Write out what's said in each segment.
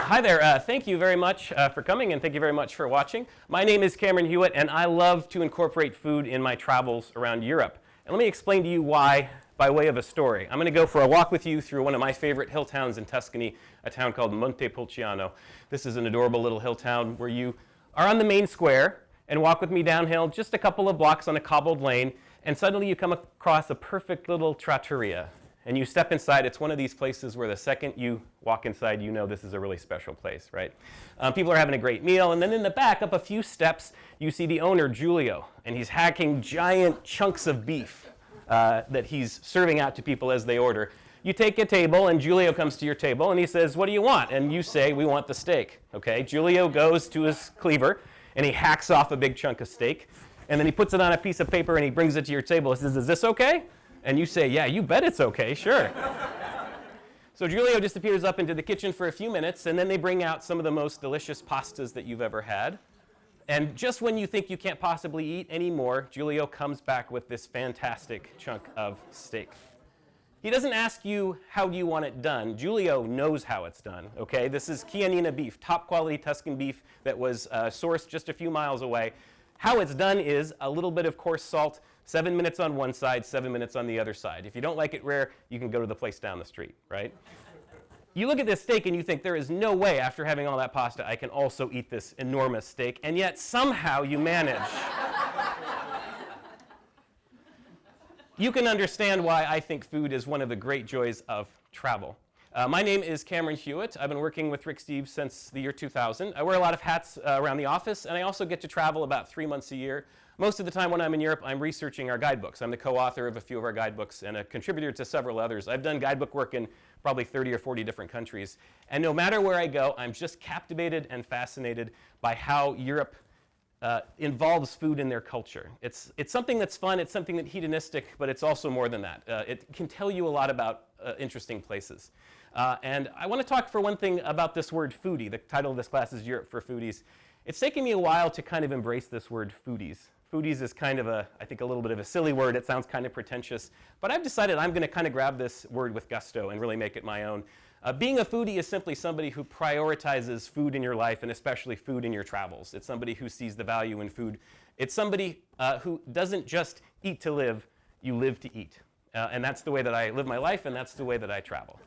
Hi there. Thank you very much for coming, and thank you very much for watching. My name is Cameron Hewitt, and I love to incorporate food in my travels around Europe. And let me explain to you why by way of a story. I'm going to go for a walk with you through one of my favorite hill towns in Tuscany, a town called Montepulciano. This is an adorable little hill town where you are on the main square and walk with me downhill just a couple of blocks on a cobbled lane, and suddenly you come across a perfect little trattoria. And you step inside. It's one of these places where the second you walk inside, you know this is a really special place, right? People are having a great meal, and then in the back, up a few steps, you see the owner, Giulio, and he's hacking giant chunks of beef that he's serving out to people as they order. You take a table, and Giulio comes to your table, and he says, "What do you want?" And you say, "We want the steak." Okay? Giulio goes to his cleaver, and he hacks off a big chunk of steak, and then he puts it on a piece of paper, and he brings it to your table. He says, "Is this okay?" And you say, "Yeah, you bet it's okay, sure." So Giulio disappears up into the kitchen for a few minutes, and then they bring out some of the most delicious pastas that you've ever had. And just when you think you can't possibly eat anymore, Giulio comes back with this fantastic chunk of steak. He doesn't ask you, how do you want it done? Giulio knows how it's done, okay? This is Chianina beef, top quality Tuscan beef that was sourced just a few miles away. How it's done is a little bit of coarse salt, 7 minutes on one side, 7 minutes on the other side. If you don't like it rare, you can go to the place down the street, right? You look at this steak and you think, there is no way after having all that pasta I can also eat this enormous steak, and yet somehow you manage. You can understand why I think food is one of the great joys of travel. My name is Cameron Hewitt. I've been working with Rick Steves since the year 2000. I wear a lot of hats around the office, and I also get to travel about 3 months a year. Most of the time when I'm in Europe, I'm researching our guidebooks. I'm the co-author of a few of our guidebooks and a contributor to several others. I've done guidebook work in probably 30 or 40 different countries. And no matter where I go, I'm just captivated and fascinated by how Europe involves food in their culture. It's something that's fun, it's something that's hedonistic, but it's also more than that. It can tell you a lot about interesting places. And I want to talk for one thing about this word foodie. The title of this class is Europe for Foodies. It's taken me a while to kind of embrace this word foodies. Foodies is kind of I think a little bit of a silly word. It sounds kind of pretentious. But I've decided I'm going to kind of grab this word with gusto and really make it my own. Being a foodie is simply somebody who prioritizes food in your life, and especially food in your travels. It's somebody who sees the value in food. It's somebody who doesn't just eat to live, you live to eat. And that's the way that I live my life, and that's the way that I travel.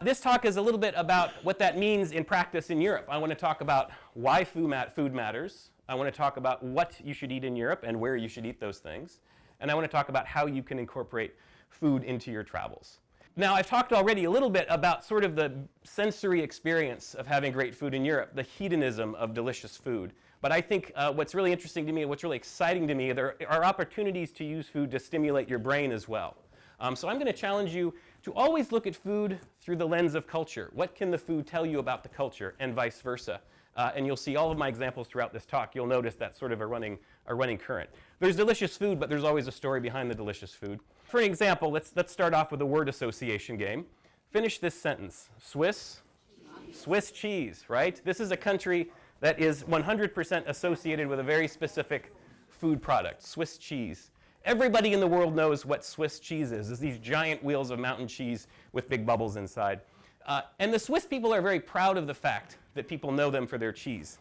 This talk is a little bit about what that means in practice in Europe. I want to talk about why food matters. I want to talk about what you should eat in Europe and where you should eat those things. And I want to talk about how you can incorporate food into your travels. Now, I've talked already a little bit about sort of the sensory experience of having great food in Europe, the hedonism of delicious food. But I think what's really interesting to me, what's really exciting to me, there are opportunities to use food to stimulate your brain as well. So I'm going to challenge you to always look at food through the lens of culture. What can the food tell you about the culture, and vice versa? And you'll see all of my examples throughout this talk. You'll notice that's sort of a running current. There's delicious food, but there's always a story behind the delicious food. For an example, let's start off with a word association game. Finish this sentence. Swiss cheese, right? This is a country that is 100% associated with a very specific food product, Swiss cheese. Everybody in the world knows what Swiss cheese is. It's these giant wheels of mountain cheese with big bubbles inside. And the Swiss people are very proud of the fact that people know them for their cheese.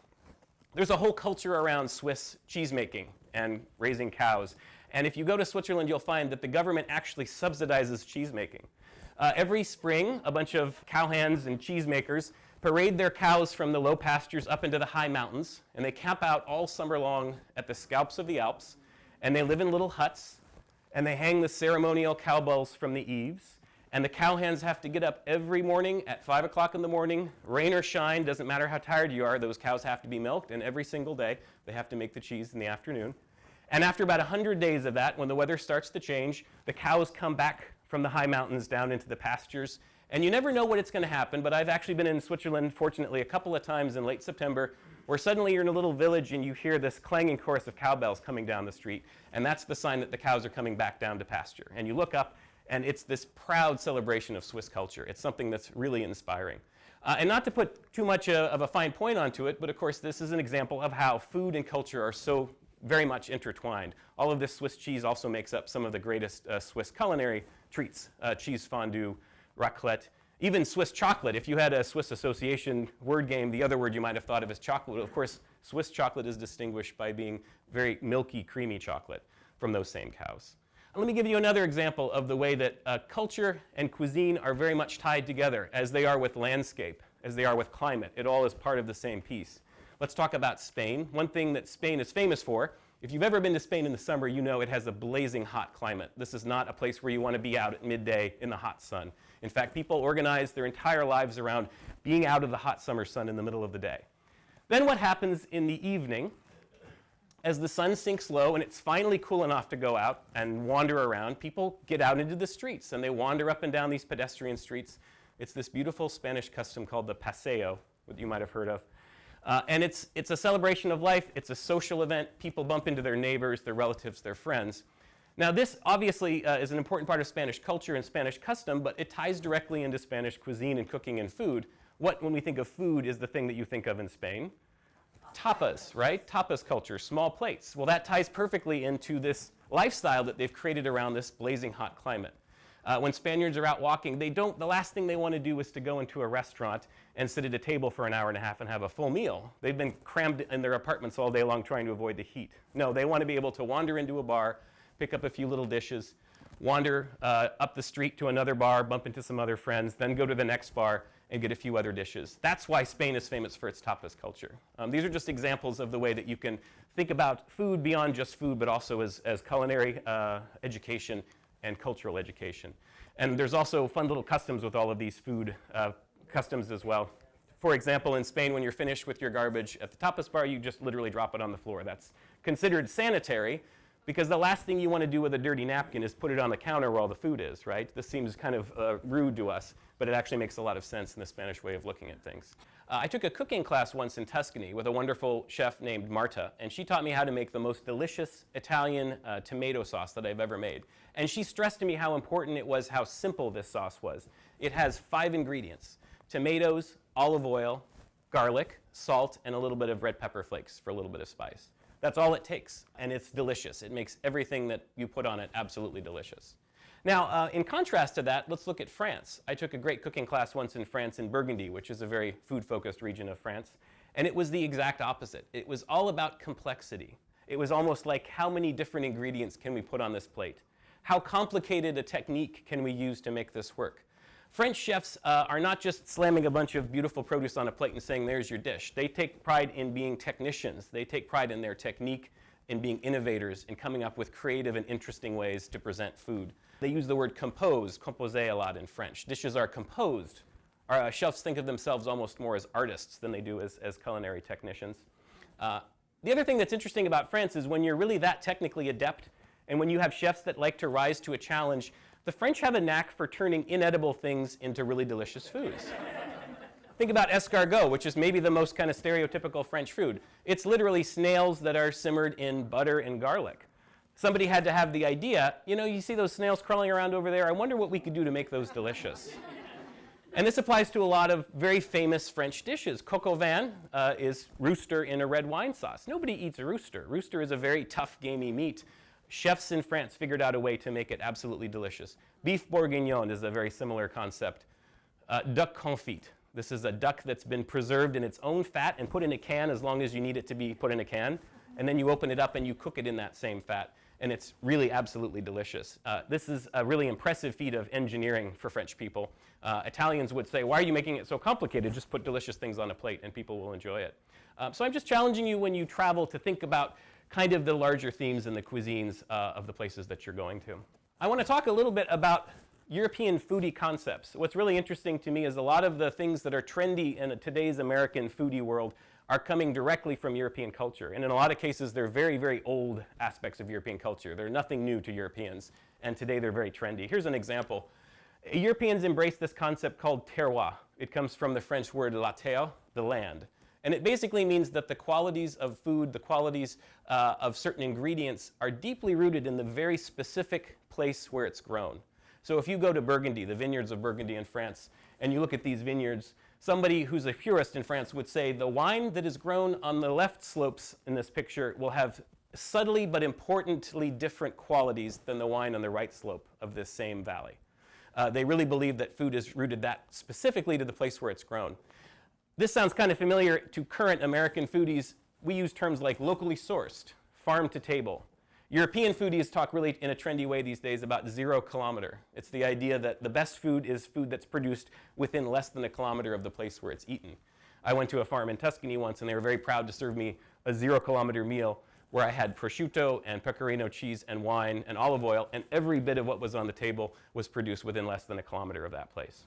There's a whole culture around Swiss cheese making and raising cows. And if you go to Switzerland, you'll find that the government actually subsidizes cheese making. Every spring, a bunch of cowhands and cheesemakers parade their cows from the low pastures up into the high mountains, and they camp out all summer long at the scalps of the Alps, and they live in little huts, and they hang the ceremonial cowbells from the eaves. And the cowhands have to get up every morning at 5 o'clock in the morning, rain or shine, doesn't matter how tired you are, those cows have to be milked, and every single day they have to make the cheese in the afternoon. And after about 100 days of that, when the weather starts to change, the cows come back from the high mountains down into the pastures. And you never know what it's going to happen, but I've actually been in Switzerland, fortunately, a couple of times in late September, where suddenly you're in a little village and you hear this clanging chorus of cowbells coming down the street, and that's the sign that the cows are coming back down to pasture. And you look up, and it's this proud celebration of Swiss culture. It's something that's really inspiring. And not to put too much of a fine point onto it, but of course this is an example of how food and culture are so very much intertwined. All of this Swiss cheese also makes up some of the greatest Swiss culinary treats, cheese fondue, raclette, Even Swiss chocolate, if you had a Swiss association word game, the other word you might have thought of as chocolate. Of course, Swiss chocolate is distinguished by being very milky, creamy chocolate from those same cows. And let me give you another example of the way that culture and cuisine are very much tied together, as they are with landscape, as they are with climate. It all is part of the same piece. Let's talk about Spain. One thing that Spain is famous for, if you've ever been to Spain in the summer, you know it has a blazing hot climate. This is not a place where you want to be out at midday in the hot sun. In fact, people organize their entire lives around being out of the hot summer sun in the middle of the day. Then what happens in the evening, as the sun sinks low and it's finally cool enough to go out and wander around, people get out into the streets and they wander up and down these pedestrian streets. It's this beautiful Spanish custom called the paseo, that you might have heard of. And it's a celebration of life. It's a social event. People bump into their neighbors, their relatives, their friends. Now, this obviously is an important part of Spanish culture and Spanish custom, but it ties directly into Spanish cuisine and cooking and food. What, when we think of food, is the thing that you think of in Spain? Tapas, right? Tapas culture, small plates. Well, that ties perfectly into this lifestyle that they've created around this blazing hot climate. When Spaniards are out walking, the last thing they want to do is to go into a restaurant and sit at a table for an hour and a half and have a full meal. They've been crammed in their apartments all day long trying to avoid the heat. No, they want to be able to wander into a bar, pick up a few little dishes, wander up the street to another bar, bump into some other friends, then go to the next bar and get a few other dishes. That's why Spain is famous for its tapas culture. These are just examples of the way that you can think about food beyond just food, but also as culinary education and cultural education. And there's also fun little customs with all of these food customs as well. For example, in Spain, when you're finished with your garbage at the tapas bar, you just literally drop it on the floor. That's considered sanitary, because the last thing you want to do with a dirty napkin is put it on the counter where all the food is, right? This seems kind of rude to us, but it actually makes a lot of sense in the Spanish way of looking at things. I took a cooking class once in Tuscany with a wonderful chef named Marta, and she taught me how to make the most delicious Italian tomato sauce that I've ever made. And she stressed to me how important it was how simple this sauce was. It has 5 ingredients: tomatoes, olive oil, garlic, salt, and a little bit of red pepper flakes for a little bit of spice. That's all it takes, and it's delicious. It makes everything that you put on it absolutely delicious. Now, in contrast to that, let's look at France. I took a great cooking class once in France in Burgundy, which is a very food-focused region of France, and it was the exact opposite. It was all about complexity. It was almost like, how many different ingredients can we put on this plate? How complicated a technique can we use to make this work? French chefs are not just slamming a bunch of beautiful produce on a plate and saying, there's your dish. They take pride in being technicians. They take pride in their technique, in being innovators, in coming up with creative and interesting ways to present food. They use the word compose, composer, a lot in French. Dishes are composed. Our chefs think of themselves almost more as artists than they do as culinary technicians. The other thing that's interesting about France is when you're really that technically adept, and when you have chefs that like to rise to a challenge, the French have a knack for turning inedible things into really delicious foods. Think about escargot, which is maybe the most kind of stereotypical French food. It's literally snails that are simmered in butter and garlic. Somebody had to have the idea, you see those snails crawling around over there? I wonder what we could do to make those delicious. And this applies to a lot of very famous French dishes. Coq au vin is rooster in a red wine sauce. Nobody eats a rooster. Rooster is a very tough, gamey meat. Chefs in France figured out a way to make it absolutely delicious. Beef bourguignon is a very similar concept. Duck confit. This is a duck that's been preserved in its own fat and put in a can as long as you need it to be put in a can. And then you open it up and you cook it in that same fat. And it's really absolutely delicious. This is a really impressive feat of engineering for French people. Italians would say, why are you making it so complicated? Just put delicious things on a plate and people will enjoy it. So I'm just challenging you when you travel to think about kind of the larger themes and the cuisines of the places that you're going to. I want to talk a little bit about European foodie concepts. What's really interesting to me is a lot of the things that are trendy in today's American foodie world are coming directly from European culture. And in a lot of cases, they're very, very old aspects of European culture. They're nothing new to Europeans. And today they're very trendy. Here's an example. Europeans embrace this concept called terroir. It comes from the French word la terre, the land. And it basically means that the qualities of food, the qualities of certain ingredients are deeply rooted in the very specific place where it's grown. So if you go to Burgundy, the vineyards of Burgundy in France, and you look at these vineyards, somebody who's a purist in France would say the wine that is grown on the left slopes in this picture will have subtly but importantly different qualities than the wine on the right slope of this same valley. They really believe that food is rooted that specifically to the place where it's grown. This sounds kind of familiar to current American foodies. We use terms like locally sourced, farm to table. European foodies talk really in a trendy way these days about 0 kilometer. It's the idea that the best food is food that's produced within less than a kilometer of the place where it's eaten. I went to a farm in Tuscany once, and they were very proud to serve me a 0 kilometer meal where I had prosciutto and pecorino cheese and wine and olive oil, and every bit of what was on the table was produced within less than a kilometer of that place.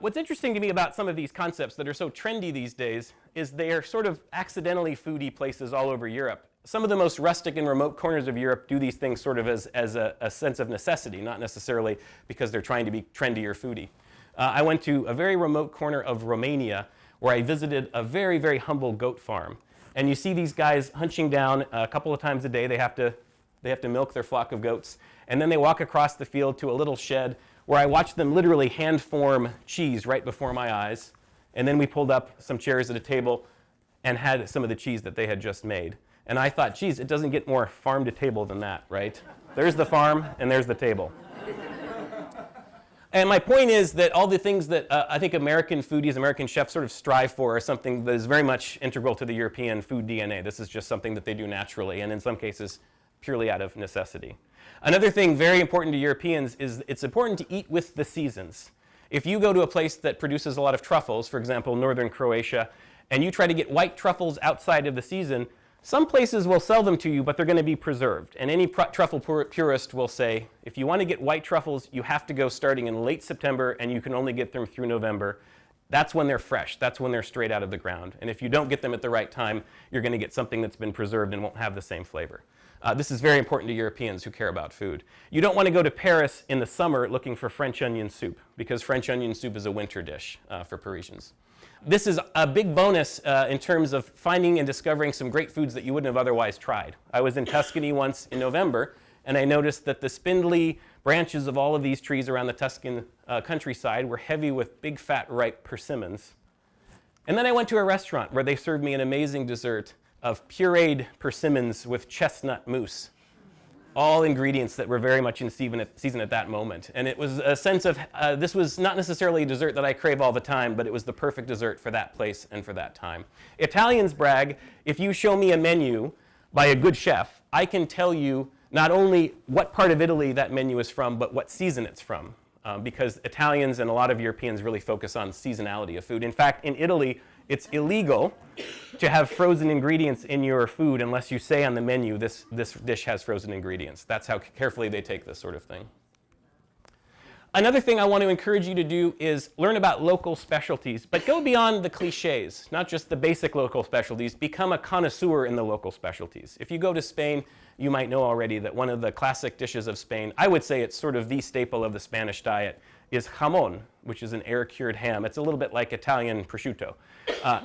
What's interesting to me about some of these concepts that are so trendy these days is they are sort of accidentally foodie places all over Europe. Some of the most rustic and remote corners of Europe do these things sort of as a sense of necessity, not necessarily because they're trying to be trendy or foodie. I went to a very remote corner of Romania where I visited a very, very humble goat farm. And you see these guys hunching down a couple of times a day. They have to milk their flock of goats. And then they walk across the field to a little shed where I watched them literally hand form cheese right before my eyes. And then we pulled up some chairs at a table and had some of the cheese that they had just made. And I thought, geez, it doesn't get more farm to table than that, right? There's the farm and there's the table. And my point is that all the things that I think American foodies, American chefs sort of strive for are something that is very much integral to the European food DNA. This is just something that they do naturally, and in some cases, purely out of necessity. Another thing very important to Europeans is it's important to eat with the seasons. If you go to a place that produces a lot of truffles, for example, northern Croatia, and you try to get white truffles outside of the season, some places will sell them to you, but they're going to be preserved. And any truffle purist will say, if you want to get white truffles, you have to go starting in late September, and you can only get them through November. That's when they're fresh. That's when they're straight out of the ground. And if you don't get them at the right time, you're going to get something that's been preserved and won't have the same flavor. This is very important to Europeans who care about food. You don't want to go to Paris in the summer looking for French onion soup, because French onion soup is a winter dish for Parisians. This is a big bonus in terms of finding and discovering some great foods that you wouldn't have otherwise tried. I was in Tuscany once in November, and I noticed that the spindly branches of all of these trees around the Tuscan countryside were heavy with big, fat, ripe persimmons. And then I went to a restaurant where they served me an amazing dessert of pureed persimmons with chestnut mousse. All ingredients that were very much in season at that moment. And it was a sense of, this was not necessarily a dessert that I crave all the time, but it was the perfect dessert for that place and for that time. Italians brag, if you show me a menu by a good chef, I can tell you not only what part of Italy that menu is from, but what season it's from. Because Italians and a lot of Europeans really focus on seasonality of food. In fact, in Italy, it's illegal to have frozen ingredients in your food unless you say on the menu, this dish has frozen ingredients. That's how carefully they take this sort of thing. Another thing I want to encourage you to do is learn about local specialties, but go beyond the cliches, not just the basic local specialties. Become a connoisseur in the local specialties. If you go to Spain, you might know already that one of the classic dishes of Spain, I would say it's sort of the staple of the Spanish diet, is jamón, which is an air-cured ham. It's a little bit like Italian prosciutto.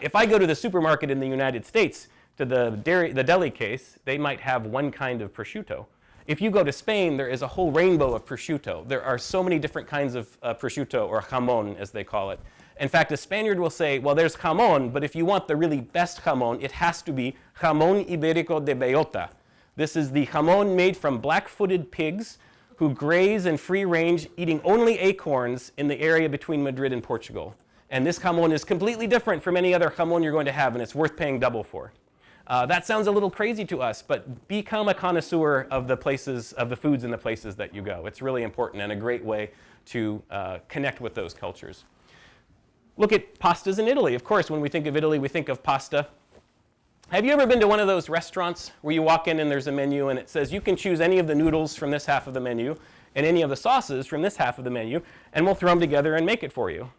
If I go to the supermarket in the United States, to the deli case, they might have one kind of prosciutto. If you go to Spain, there is a whole rainbow of prosciutto. There are so many different kinds of prosciutto, or jamón, as they call it. In fact, a Spaniard will say, well, there's jamón, but if you want the really best jamón, it has to be jamón ibérico de bellota. This is the jamón made from black-footed pigs who graze and free range, eating only acorns in the area between Madrid and Portugal. And this jamón is completely different from any other jamón you're going to have, and it's worth paying double for. That sounds a little crazy to us, but become a connoisseur of the places, of the foods in the places that you go. It's really important and a great way to connect with those cultures. Look at pastas in Italy. Of course, when we think of Italy, we think of pasta. Have you ever been to one of those restaurants where you walk in and there's a menu and it says you can choose any of the noodles from this half of the menu and any of the sauces from this half of the menu, and we'll throw them together and make it for you?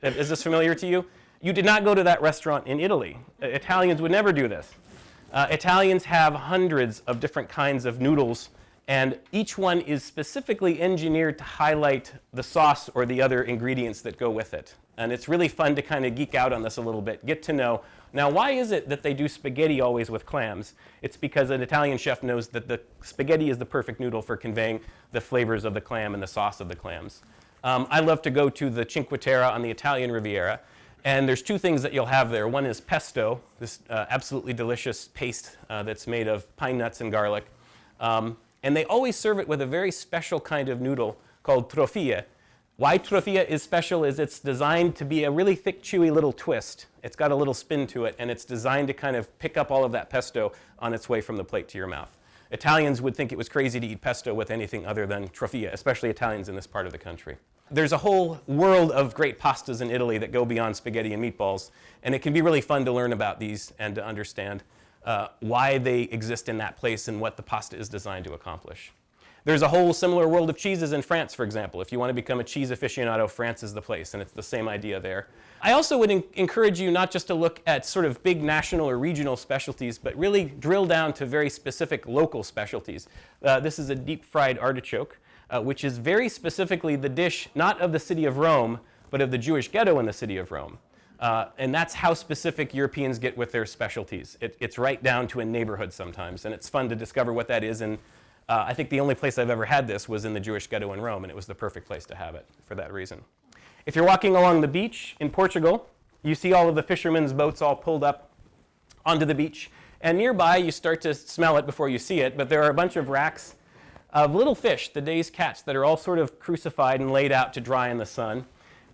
Is this familiar to you? You did not go to that restaurant in Italy. Italians would never do this. Italians have hundreds of different kinds of noodles, and each one is specifically engineered to highlight the sauce or the other ingredients that go with it. And it's really fun to kind of geek out on this a little bit, get to know. Now, why is it that they do spaghetti always with clams? It's because an Italian chef knows that the spaghetti is the perfect noodle for conveying the flavors of the clam and the sauce of the clams. I love to go to the Cinque Terre on the Italian Riviera, and there's two things that you'll have there. One is pesto, this absolutely delicious paste that's made of pine nuts and garlic. And they always serve it with a very special kind of noodle called trofie. Why trofia is special is it's designed to be a really thick, chewy little twist. It's got a little spin to it, and it's designed to kind of pick up all of that pesto on its way from the plate to your mouth. Italians would think it was crazy to eat pesto with anything other than trofia, especially Italians in this part of the country. There's a whole world of great pastas in Italy that go beyond spaghetti and meatballs, and it can be really fun to learn about these and to understand why they exist in that place and what the pasta is designed to accomplish. There's a whole similar world of cheeses in France, for example. If you want to become a cheese aficionado, France is the place, and it's the same idea there. I also would encourage you not just to look at sort of big national or regional specialties, but really drill down to very specific local specialties. This is a deep-fried artichoke, which is very specifically the dish not of the city of Rome, but of the Jewish ghetto in the city of Rome. And that's how specific Europeans get with their specialties. It's right down to a neighborhood sometimes, and it's fun to discover what that is. And I think the only place I've ever had this was in the Jewish ghetto in Rome, and it was the perfect place to have it for that reason. If you're walking along the beach in Portugal, you see all of the fishermen's boats all pulled up onto the beach. And nearby, you start to smell it before you see it, but there are a bunch of racks of little fish, the day's catch, that are all sort of crucified and laid out to dry in the sun.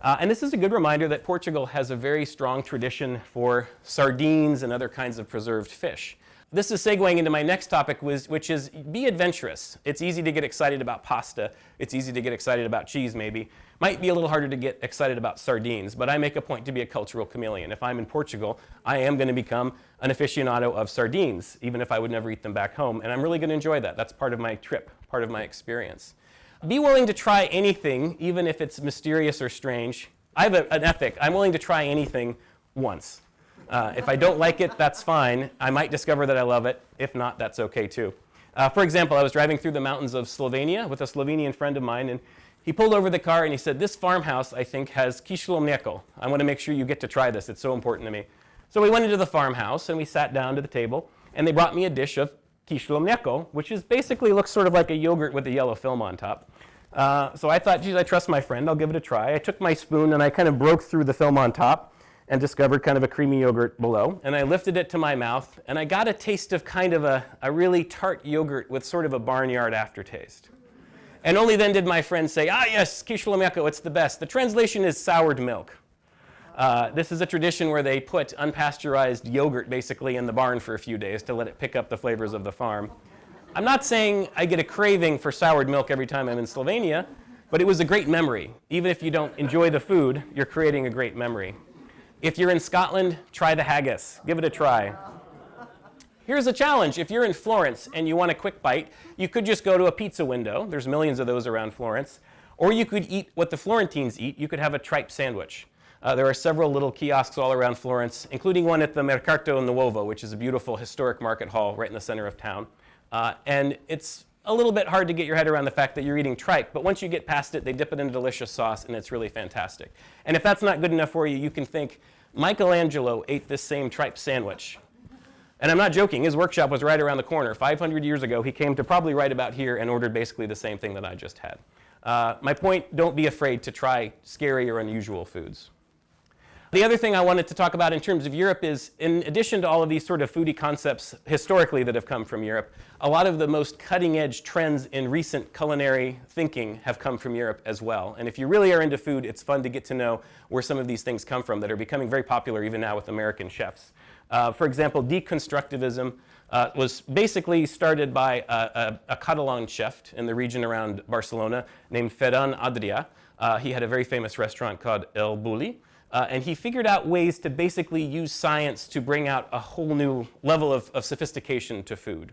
And this is a good reminder that Portugal has a very strong tradition for sardines and other kinds of preserved fish. This is segueing into my next topic, which is be adventurous. It's easy to get excited about pasta. It's easy to get excited about cheese, maybe. Might be a little harder to get excited about sardines, but I make a point to be a cultural chameleon. If I'm in Portugal, I am going to become an aficionado of sardines, even if I would never eat them back home, and I'm really going to enjoy that. That's part of my trip, part of my experience. Be willing to try anything, even if it's mysterious or strange. I have an ethic. I'm willing to try anything once. If I don't like it, that's fine. I might discover that I love it. If not, that's okay too. For example, I was driving through the mountains of Slovenia with a Slovenian friend of mine, and he pulled over the car and he said, "This farmhouse, I think, has kislo mleko. I want to make sure you get to try this. It's so important to me." So we went into the farmhouse and we sat down to the table, and they brought me a dish of kislo mleko, which is basically looks sort of like a yogurt with a yellow film on top. So I thought, geez, I trust my friend. I'll give it a try. I took my spoon and I kind of broke through the film on top and discovered kind of a creamy yogurt below. And I lifted it to my mouth, and I got a taste of kind of a really tart yogurt with sort of a barnyard aftertaste. And only then did my friend say, "Ah, yes, kislo mleko, it's the best." The translation is soured milk. This is a tradition where they put unpasteurized yogurt basically in the barn for a few days to let it pick up the flavors of the farm. I'm not saying I get a craving for soured milk every time I'm in Slovenia, but it was a great memory. Even if you don't enjoy the food, you're creating a great memory. If you're in Scotland, try the haggis. Give it a try. Here's a challenge. If you're in Florence and you want a quick bite, you could just go to a pizza window. There's millions of those around Florence. Or you could eat what the Florentines eat. You could have a tripe sandwich. There are several little kiosks all around Florence, including one at the Mercato Nuovo, which is a beautiful historic market hall right in the center of town. And it's a little bit hard to get your head around the fact that you're eating tripe, but once you get past it, they dip it in a delicious sauce, and it's really fantastic. And if that's not good enough for you, you can think, Michelangelo ate this same tripe sandwich. And I'm not joking, his workshop was right around the corner. 500 years ago, he came to probably right about here and ordered basically the same thing that I just had. My point, don't be afraid to try scary or unusual foods. The other thing I wanted to talk about in terms of Europe is, in addition to all of these sort of foodie concepts historically that have come from Europe, a lot of the most cutting-edge trends in recent culinary thinking have come from Europe as well. And if you really are into food, it's fun to get to know where some of these things come from that are becoming very popular even now with American chefs. For example, deconstructivism was basically started by a Catalan chef in the region around Barcelona named Ferran Adrià. He had a very famous restaurant called El Bulli. And he figured out ways to basically use science to bring out a whole new level of sophistication to food.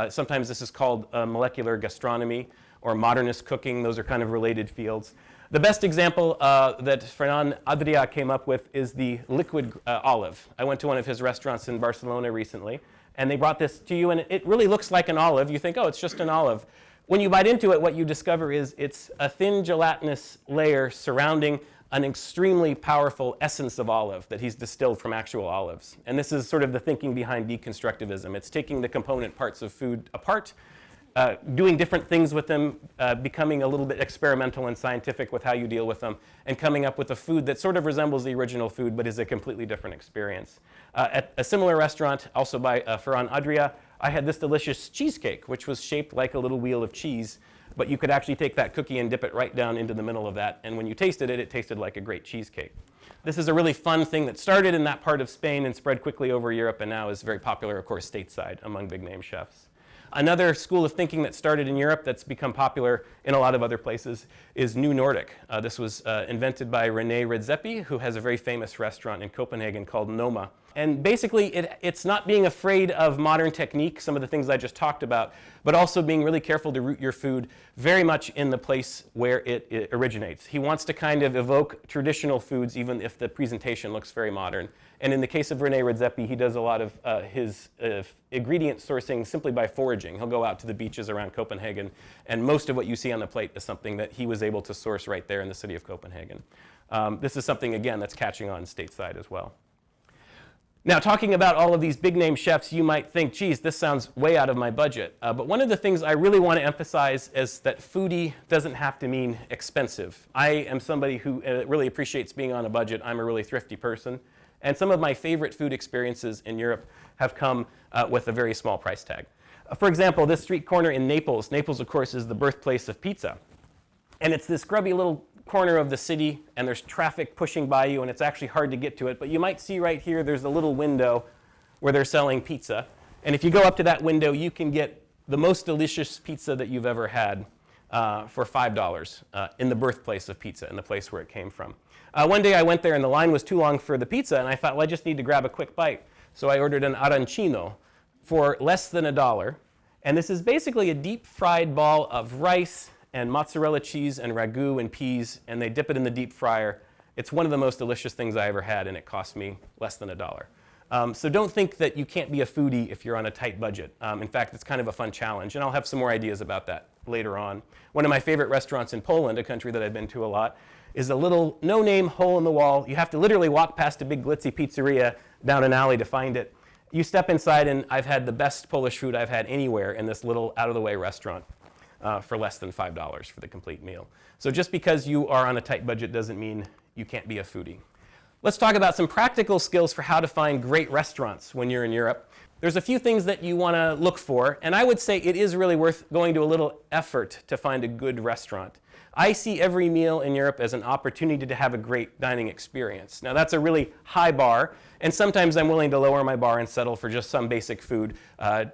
Sometimes this is called molecular gastronomy or modernist cooking. Those are kind of related fields. The best example that Ferran Adrià came up with is the liquid olive. I went to one of his restaurants in Barcelona recently, and they brought this to you, and it really looks like an olive. You think, oh, it's just an olive. When you bite into it, what you discover is it's a thin gelatinous layer surrounding an extremely powerful essence of olive that he's distilled from actual olives. And this is sort of the thinking behind deconstructivism. It's taking the component parts of food apart, doing different things with them, becoming a little bit experimental and scientific with how you deal with them, and coming up with a food that sort of resembles the original food but is a completely different experience. At a similar restaurant, also by Ferran Adrià, I had this delicious cheesecake, which was shaped like a little wheel of cheese. but you could actually take that cookie and dip it right down into the middle of that, and when you tasted it, it tasted like a great cheesecake. This is a really fun thing that started in that part of Spain and spread quickly over Europe and now is very popular, of course, stateside among big name chefs. Another school of thinking that started in Europe that's become popular in a lot of other places is New Nordic. This was invented by René Redzepi, who has a very famous restaurant in Copenhagen called Noma. And basically, it's not being afraid of modern technique, some of the things I just talked about, but also being really careful to root your food very much in the place where it originates. He wants to kind of evoke traditional foods, even if the presentation looks very modern. And in the case of René Redzepi, he does a lot of his ingredient sourcing simply by foraging. He'll go out to the beaches around Copenhagen, and most of what you see on the plate is something that he was able to source right there in the city of Copenhagen. This is something, again, that's catching on stateside as well. Now, talking about all of these big name chefs, you might think, geez, this sounds way out of my budget. But one of the things I really want to emphasize is that foodie doesn't have to mean expensive. I am somebody who really appreciates being on a budget. I'm a really thrifty person. And some of my favorite food experiences in Europe have come with a very small price tag. For example, this street corner in Naples. Naples, of course, is the birthplace of pizza. And it's this grubby little corner of the city, and there's traffic pushing by you, and it's actually hard to get to it. But you might see right here, there's a little window where they're selling pizza. And if you go up to that window, you can get the most delicious pizza that you've ever had for $5 in the birthplace of pizza, in the place where it came from. One day I went there, and the line was too long for the pizza, and I thought, well, I just need to grab a quick bite. So I ordered an arancino for less than $1. And this is basically a deep-fried ball of rice and mozzarella cheese and ragu and peas, and they dip it in the deep fryer. It's one of the most delicious things I ever had, and it cost me less than $1. So don't think that you can't be a foodie if you're on a tight budget. In fact, it's kind of a fun challenge, and I'll have some more ideas about that later on. One of my favorite restaurants in Poland, a country that I've been to a lot, is a little no-name hole in the wall. You have to literally walk past a big glitzy pizzeria down an alley to find it. You step inside, and I've had the best Polish food I've had anywhere in this little out-of-the-way restaurant. For less than $5 for the complete meal. So just because you are on a tight budget doesn't mean you can't be a foodie. Let's talk about some practical skills for how to find great restaurants when you're in Europe. There's a few things that you want to look for, and I would say it is really worth going to a little effort to find a good restaurant. I see every meal in Europe as an opportunity to have a great dining experience. Now that's a really high bar, and sometimes I'm willing to lower my bar and settle for just some basic food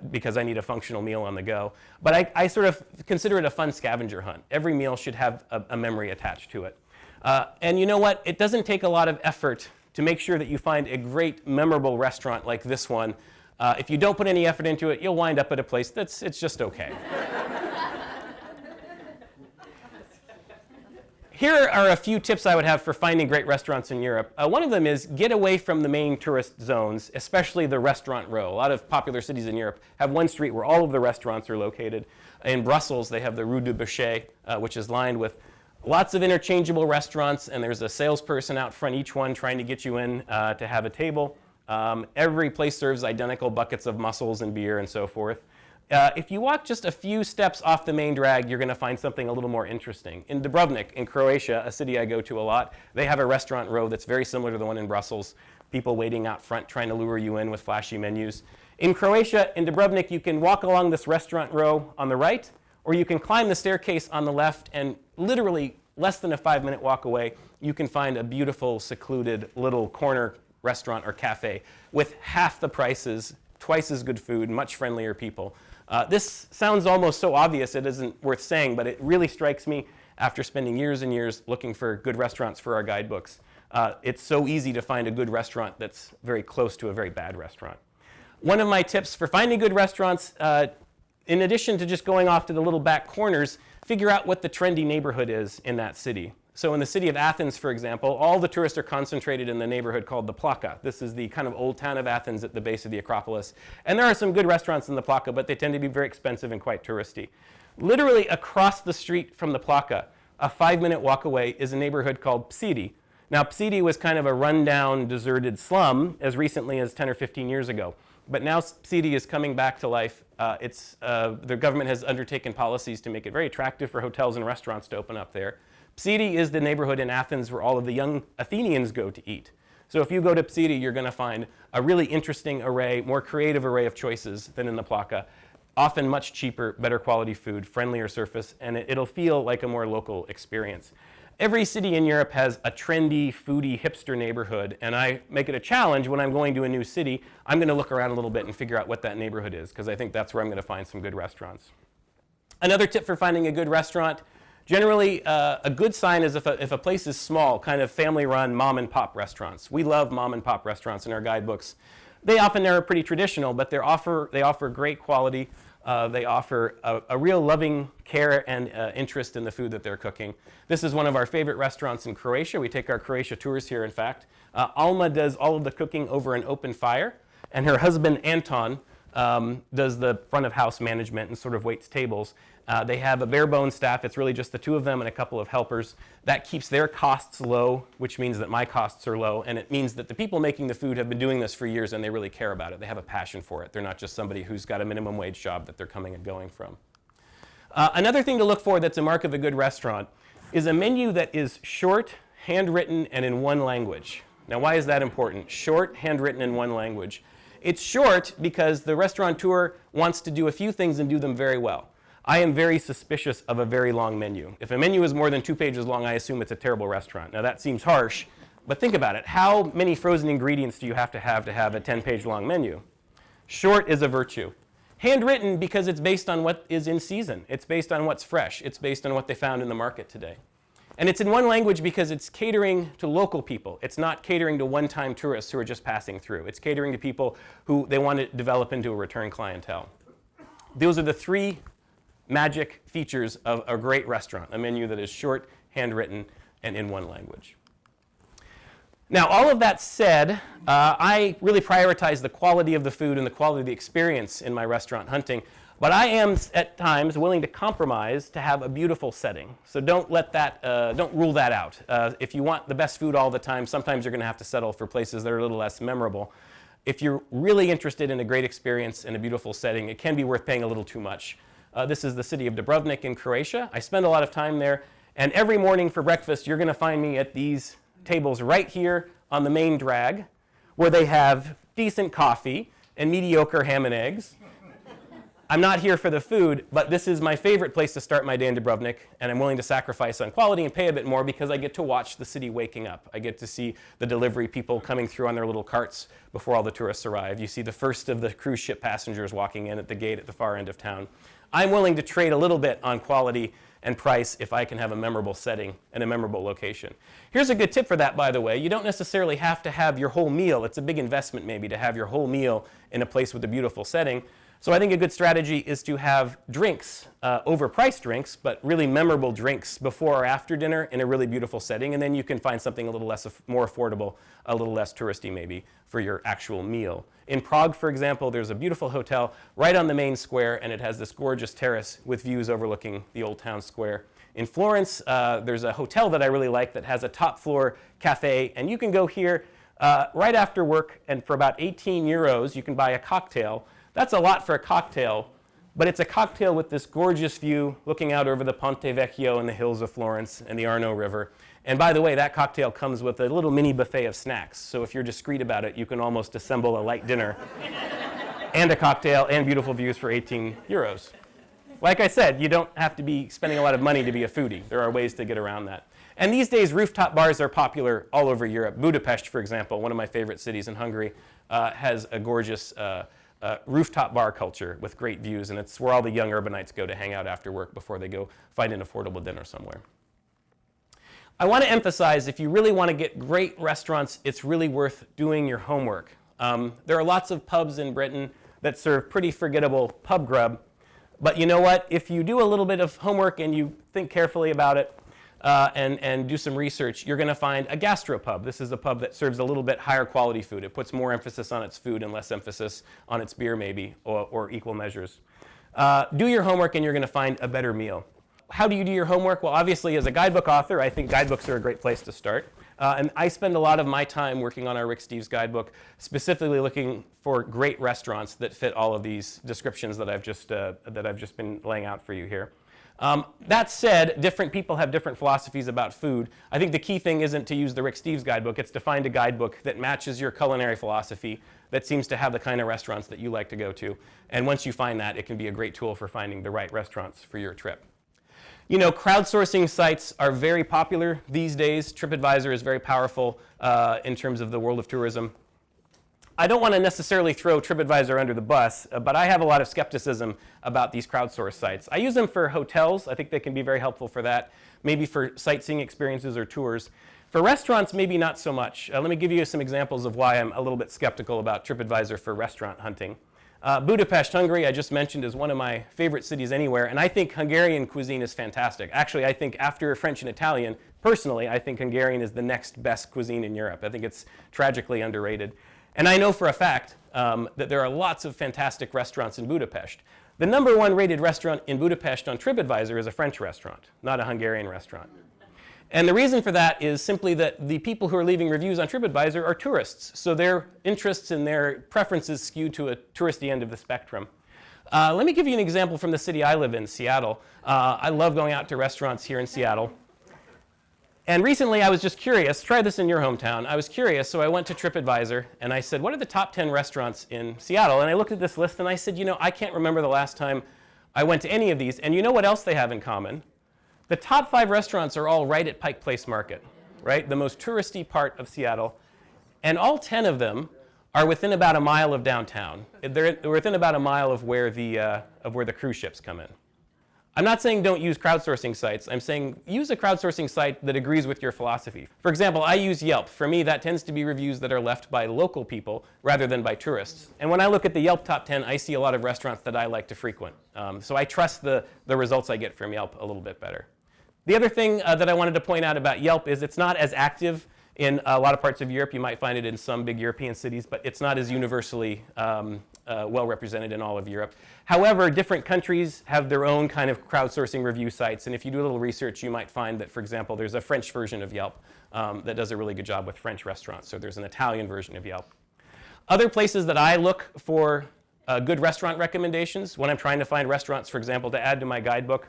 because I need a functional meal on the go. But I sort of consider it a fun scavenger hunt. Every meal should have a memory attached to it. And you know what? It doesn't take a lot of effort to make sure that you find a great, memorable restaurant like this one. If you don't put any effort into it, you'll wind up at a place it's just okay. Here are a few tips I would have for finding great restaurants in Europe. One of them is get away from the main tourist zones, especially the restaurant row. A lot of popular cities in Europe have one street where all of the restaurants are located. In Brussels, they have the Rue du Boucher, which is lined with lots of interchangeable restaurants, and there's a salesperson out front each one trying to get you in to have a table. Every place serves identical buckets of mussels and beer and so forth. If you walk just a few steps off the main drag, you're going to find something a little more interesting. In Dubrovnik, in Croatia, a city I go to a lot, they have a restaurant row that's very similar to the one in Brussels. People waiting out front trying to lure you in with flashy menus. In Croatia, in Dubrovnik, you can walk along this restaurant row on the right, or you can climb the staircase on the left, and literally less than a 5-minute walk away, you can find a beautiful, secluded little corner restaurant or cafe with half the prices, twice as good food, much friendlier people. This sounds almost so obvious it isn't worth saying, but it really strikes me after spending years and years looking for good restaurants for our guidebooks. It's so easy to find a good restaurant that's very close to a very bad restaurant. One of my tips for finding good restaurants, in addition to just going off to the little back corners, figure out what the trendy neighborhood is in that city. So in the city of Athens, for example, all the tourists are concentrated in the neighborhood called the Plaka. This is the kind of old town of Athens at the base of the Acropolis. And there are some good restaurants in the Plaka, but they tend to be very expensive and quite touristy. Literally across the street from the Plaka, a 5-minute walk away, is a neighborhood called Psidi. Now, Psidi was kind of a rundown, deserted slum as recently as 10 or 15 years ago. But now Psidi is coming back to life. The government has undertaken policies to make it very attractive for hotels and restaurants to open up there. Psidi is the neighborhood in Athens where all of the young Athenians go to eat. So if you go to Psidi, you're going to find a really interesting array, more creative array of choices than in the Plaka. often much cheaper, better quality food, friendlier surface, and it'll feel like a more local experience. Every city in Europe has a trendy, foodie, hipster neighborhood, and I make it a challenge when I'm going to a new city. I'm going to look around a little bit and figure out what that neighborhood is, because I think that's where I'm going to find some good restaurants. Another tip for finding a good restaurant, generally a good sign is if a place is small, kind of family-run mom and pop restaurants. We love mom and pop restaurants in our guidebooks. They often are pretty traditional, but they offer great quality. They offer a real loving care and interest in the food that they're cooking. This is one of our favorite restaurants in Croatia. We take our Croatia tours here, in fact. Alma does all of the cooking over an open fire, and her husband, Anton, does the front of house management and sort of waits tables. They have a bare bones staff. It's really just the two of them and a couple of helpers. That keeps their costs low, which means that my costs are low, and it means that the people making the food have been doing this for years and they really care about it. They have a passion for it. They're not just somebody who's got a minimum wage job that they're coming and going from. Another thing to look for that's a mark of a good restaurant is a menu that is short, handwritten, and in one language. Now, why is that important? Short, handwritten, in one language. It's short because the restaurateur wants to do a few things and do them very well. I am very suspicious of a very long menu. If a menu is more than 2 pages long, I assume it's a terrible restaurant. Now, that seems harsh, but think about it. How many frozen ingredients do you have to have a 10-page long menu? Short is a virtue. Handwritten because it's based on what is in season. It's based on what's fresh. It's based on what they found in the market today. And it's in one language because it's catering to local people. It's not catering to one-time tourists who are just passing through. It's catering to people who they want to develop into a return clientele. Those are the three magic features of a great restaurant, a menu that is short, handwritten, and in one language. Now, all of that said, I really prioritize the quality of the food and the quality of the experience in my restaurant hunting. But I am, at times, willing to compromise to have a beautiful setting. So don't rule that out. If you want the best food all the time, sometimes you're going to have to settle for places that are a little less memorable. If you're really interested in a great experience and a beautiful setting, it can be worth paying a little too much. This is the city of Dubrovnik in Croatia. I spend a lot of time there. And every morning for breakfast, you're going to find me at these tables right here on the main drag, where they have decent coffee and mediocre ham and eggs. I'm not here for the food, but this is my favorite place to start my day in Dubrovnik, and I'm willing to sacrifice on quality and pay a bit more because I get to watch the city waking up. I get to see the delivery people coming through on their little carts before all the tourists arrive. You see the first of the cruise ship passengers walking in at the gate at the far end of town. I'm willing to trade a little bit on quality and price if I can have a memorable setting and a memorable location. Here's a good tip for that, by the way. You don't necessarily have to have your whole meal. It's a big investment maybe to have your whole meal in a place with a beautiful setting. So I think a good strategy is to have drinks, overpriced drinks, but really memorable drinks before or after dinner in a really beautiful setting, and then you can find something a little more affordable, a little less touristy maybe, for your actual meal. In Prague, for example, there's a beautiful hotel right on the main square, and it has this gorgeous terrace with views overlooking the old town square. In Florence, there's a hotel that I really like that has a top floor cafe, and you can go here right after work, and for about 18 euros, you can buy a cocktail. That's a lot for a cocktail, but it's a cocktail with this gorgeous view looking out over the Ponte Vecchio and the hills of Florence and the Arno River. And by the way, that cocktail comes with a little mini buffet of snacks. So if you're discreet about it, you can almost assemble a light dinner and a cocktail and beautiful views for 18 euros. Like I said, you don't have to be spending a lot of money to be a foodie. There are ways to get around that. And these days, rooftop bars are popular all over Europe. Budapest, for example, one of my favorite cities in Hungary, has a gorgeous rooftop bar culture with great views, and it's where all the young urbanites go to hang out after work before they go find an affordable dinner somewhere. I want to emphasize, if you really want to get great restaurants, it's really worth doing your homework. There are lots of pubs in Britain that serve pretty forgettable pub grub, but you know what? If you do a little bit of homework and you think carefully about it, and do some research, you're going to find a gastropub. This is a pub that serves a little bit higher quality food. It puts more emphasis on its food and less emphasis on its beer maybe, or equal measures. Do your homework and you're going to find a better meal. How do you do your homework? Well, obviously, as a guidebook author, I think guidebooks are a great place to start. And I spend a lot of my time working on our Rick Steves guidebook, specifically looking for great restaurants that fit all of these descriptions that I've just been laying out for you here. That said, different people have different philosophies about food. I think the key thing isn't to use the Rick Steves guidebook, it's to find a guidebook that matches your culinary philosophy, that seems to have the kind of restaurants that you like to go to. And once you find that, it can be a great tool for finding the right restaurants for your trip. You know, crowdsourcing sites are very popular these days. TripAdvisor is very powerful in terms of the world of tourism. I don't want to necessarily throw TripAdvisor under the bus, but I have a lot of skepticism about these crowdsourced sites. I use them for hotels. I think they can be very helpful for that, maybe for sightseeing experiences or tours. For restaurants, maybe not so much. Let me give you some examples of why I'm a little bit skeptical about TripAdvisor for restaurant hunting. Budapest, Hungary, I just mentioned, is one of my favorite cities anywhere, and I think Hungarian cuisine is fantastic. Actually, I think after French and Italian, personally, I think Hungarian is the next best cuisine in Europe. I think it's tragically underrated. And I know for a fact that there are lots of fantastic restaurants in Budapest. The #1 rated restaurant in Budapest on TripAdvisor is a French restaurant, not a Hungarian restaurant. And the reason for that is simply that the people who are leaving reviews on TripAdvisor are tourists, so their interests and their preferences skew to a touristy end of the spectrum. Let me give you an example from the city I live in, Seattle. I love going out to restaurants here in Seattle. And recently I was just curious, try this in your hometown. I was curious, so I went to TripAdvisor and I said, what are the top 10 restaurants in Seattle? And I looked at this list and I said, you know, I can't remember the last time I went to any of these. And you know what else they have in common? The top 5 restaurants are all right at Pike Place Market, right? The most touristy part of Seattle. And all 10 of them are within about a mile of downtown. They're within about a mile of where the cruise ships come in. I'm not saying don't use crowdsourcing sites. I'm saying use a crowdsourcing site that agrees with your philosophy. For example, I use Yelp. For me, that tends to be reviews that are left by local people rather than by tourists. And when I look at the Yelp top 10, I see a lot of restaurants that I like to frequent. So I trust the results I get from Yelp a little bit better. The other thing that I wanted to point out about Yelp is it's not as active in a lot of parts of Europe. You might find it in some big European cities, but it's not as universally well represented in all of Europe. However, different countries have their own kind of crowdsourcing review sites, and if you do a little research, you might find that, for example, there's a French version of Yelp that does a really good job with French restaurants, so there's an Italian version of Yelp. Other places that I look for good restaurant recommendations when I'm trying to find restaurants, for example, to add to my guidebook,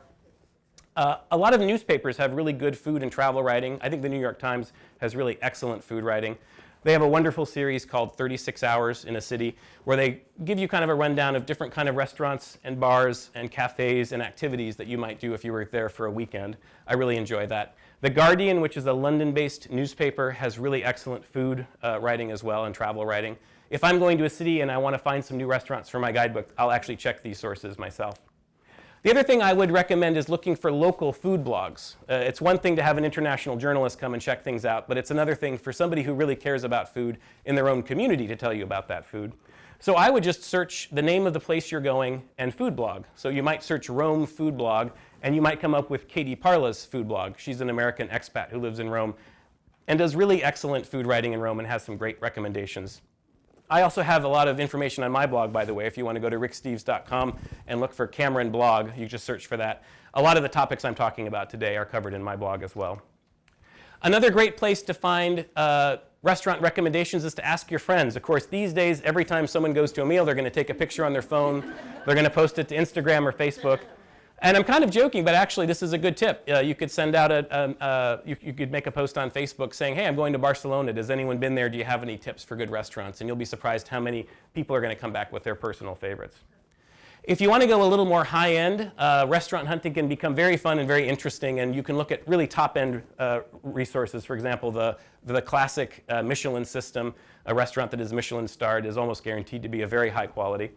a lot of newspapers have really good food and travel writing. I think the New York Times has really excellent food writing. They have a wonderful series called 36 Hours in a City, where they give you kind of a rundown of different kind of restaurants and bars and cafes and activities that you might do if you were there for a weekend. I really enjoy that. The Guardian, which is a London-based newspaper, has really excellent food writing as well and travel writing. If I'm going to a city and I want to find some new restaurants for my guidebook, I'll actually check these sources myself. The other thing I would recommend is looking for local food blogs. It's one thing to have an international journalist come and check things out, but it's another thing for somebody who really cares about food in their own community to tell you about that food. So I would just search the name of the place you're going and food blog. So you might search Rome food blog, and you might come up with Katie Parla's food blog. She's an American expat who lives in Rome and does really excellent food writing in Rome and has some great recommendations. I also have a lot of information on my blog, by the way. If you want to go to ricksteves.com and look for Cameron blog, you just search for that. A lot of the topics I'm talking about today are covered in my blog as well. Another great place to find restaurant recommendations is to ask your friends. Of course, these days, every time someone goes to a meal, they're going to take a picture on their phone. They're going to post it to Instagram or Facebook. And I'm kind of joking, but actually this is a good tip. You could send out you could make a post on Facebook saying, hey, I'm going to Barcelona. Has anyone been there? Do you have any tips for good restaurants? And you'll be surprised how many people are going to come back with their personal favorites. If you want to go a little more high-end, restaurant hunting can become very fun and very interesting, and you can look at really top-end resources. For example, the classic Michelin system, a restaurant that is Michelin starred, is almost guaranteed to be a very high quality.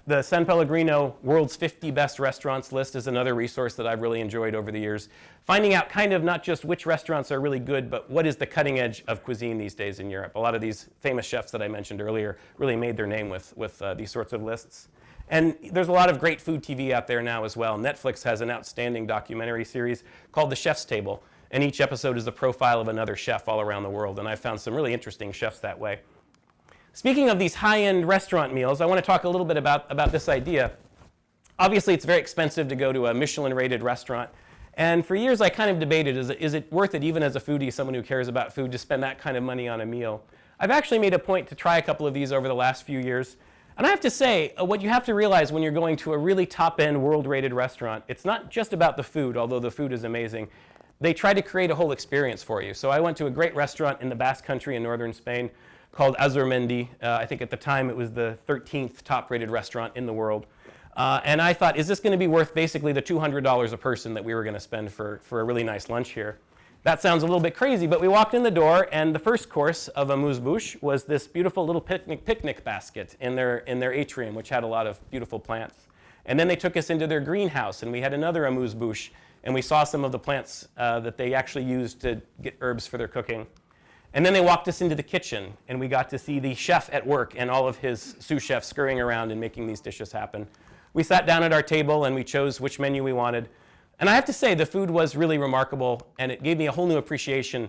The San Pellegrino World's 50 Best Restaurants list is another resource that I've really enjoyed over the years. Finding out kind of not just which restaurants are really good, but what is the cutting edge of cuisine these days in Europe. A lot of these famous chefs that I mentioned earlier really made their name with these sorts of lists. And there's a lot of great food TV out there now as well. Netflix has an outstanding documentary series called The Chef's Table, and each episode is the profile of another chef all around the world, and I've found some really interesting chefs that way. Speaking of these high-end restaurant meals, I want to talk a little bit about this idea. Obviously, it's very expensive to go to a Michelin-rated restaurant. And for years, I kind of debated, is it worth it, even as a foodie, someone who cares about food, to spend that kind of money on a meal? I've actually made a point to try a couple of these over the last few years. And I have to say, what you have to realize when you're going to a really top-end, world-rated restaurant, it's not just about the food, although the food is amazing. They try to create a whole experience for you. So I went to a great restaurant in the Basque Country in northern Spain called Azurmendi. I think at the time it was the 13th top-rated restaurant in the world. And I thought, is this going to be worth basically the $200 a person that we were going to spend for a really nice lunch here? That sounds a little bit crazy, but we walked in the door, and the first course of amuse-bouche was this beautiful little picnic basket in their atrium, which had a lot of beautiful plants. And then they took us into their greenhouse, and we had another amuse-bouche, and we saw some of the plants that they actually used to get herbs for their cooking. And then they walked us into the kitchen, and we got to see the chef at work and all of his sous chefs scurrying around and making these dishes happen. We sat down at our table, and we chose which menu we wanted. And I have to say, the food was really remarkable, and it gave me a whole new appreciation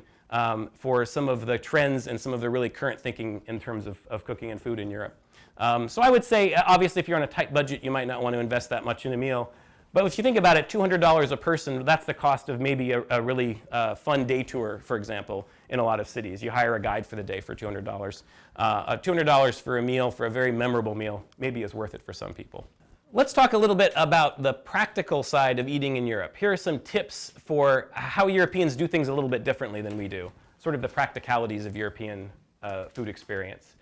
for some of the trends and some of the really current thinking in terms of cooking and food in Europe. So I would say, obviously, if you're on a tight budget, you might not want to invest that much in a meal. But if you think about it, $200 a person, that's the cost of maybe a really fun day tour, for example, in a lot of cities. You hire a guide for the day for $200. $200 for a meal, for a very memorable meal, maybe is worth it for some people. Let's talk a little bit about the practical side of eating in Europe. Here are some tips for how Europeans do things a little bit differently than we do, sort of the practicalities of European food experience.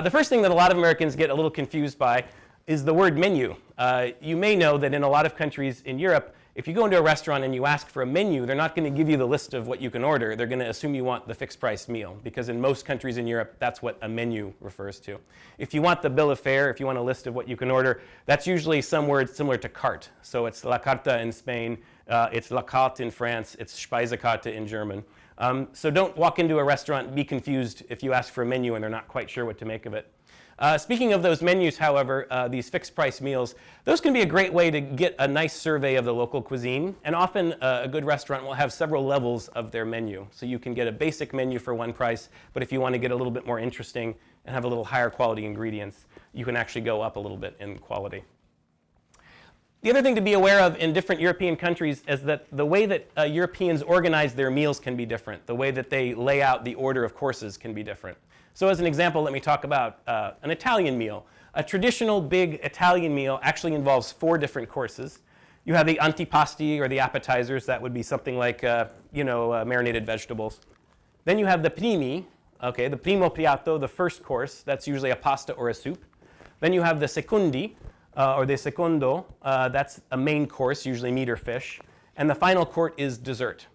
The first thing that a lot of Americans get a little confused by is the word menu. You may know that in a lot of countries in Europe, if you go into a restaurant and you ask for a menu, they're not going to give you the list of what you can order. They're going to assume you want the fixed price meal, because in most countries in Europe, that's what a menu refers to. If you want the bill of fare, if you want a list of what you can order, that's usually some word similar to carte. So it's la carta in Spain, it's la carte in France, it's Speisekarte in German. So don't walk into a restaurant and be confused if you ask for a menu and they're not quite sure what to make of it. Speaking of those menus, however, these fixed price meals, those can be a great way to get a nice survey of the local cuisine. And often a good restaurant will have several levels of their menu. So you can get a basic menu for one price, but if you want to get a little bit more interesting and have a little higher quality ingredients, you can actually go up a little bit in quality. The other thing to be aware of in different European countries is that the way that Europeans organize their meals can be different. The way that they lay out the order of courses can be different. So as an example, let me talk about an Italian meal. A traditional big Italian meal actually involves 4 different courses. You have the antipasti, or the appetizers. That would be something like marinated vegetables. Then you have the primi, okay, the primo piatto, the first course. That's usually a pasta or a soup. Then you have the secondi, or the secondo. That's a main course, usually meat or fish. And the final course is dessert.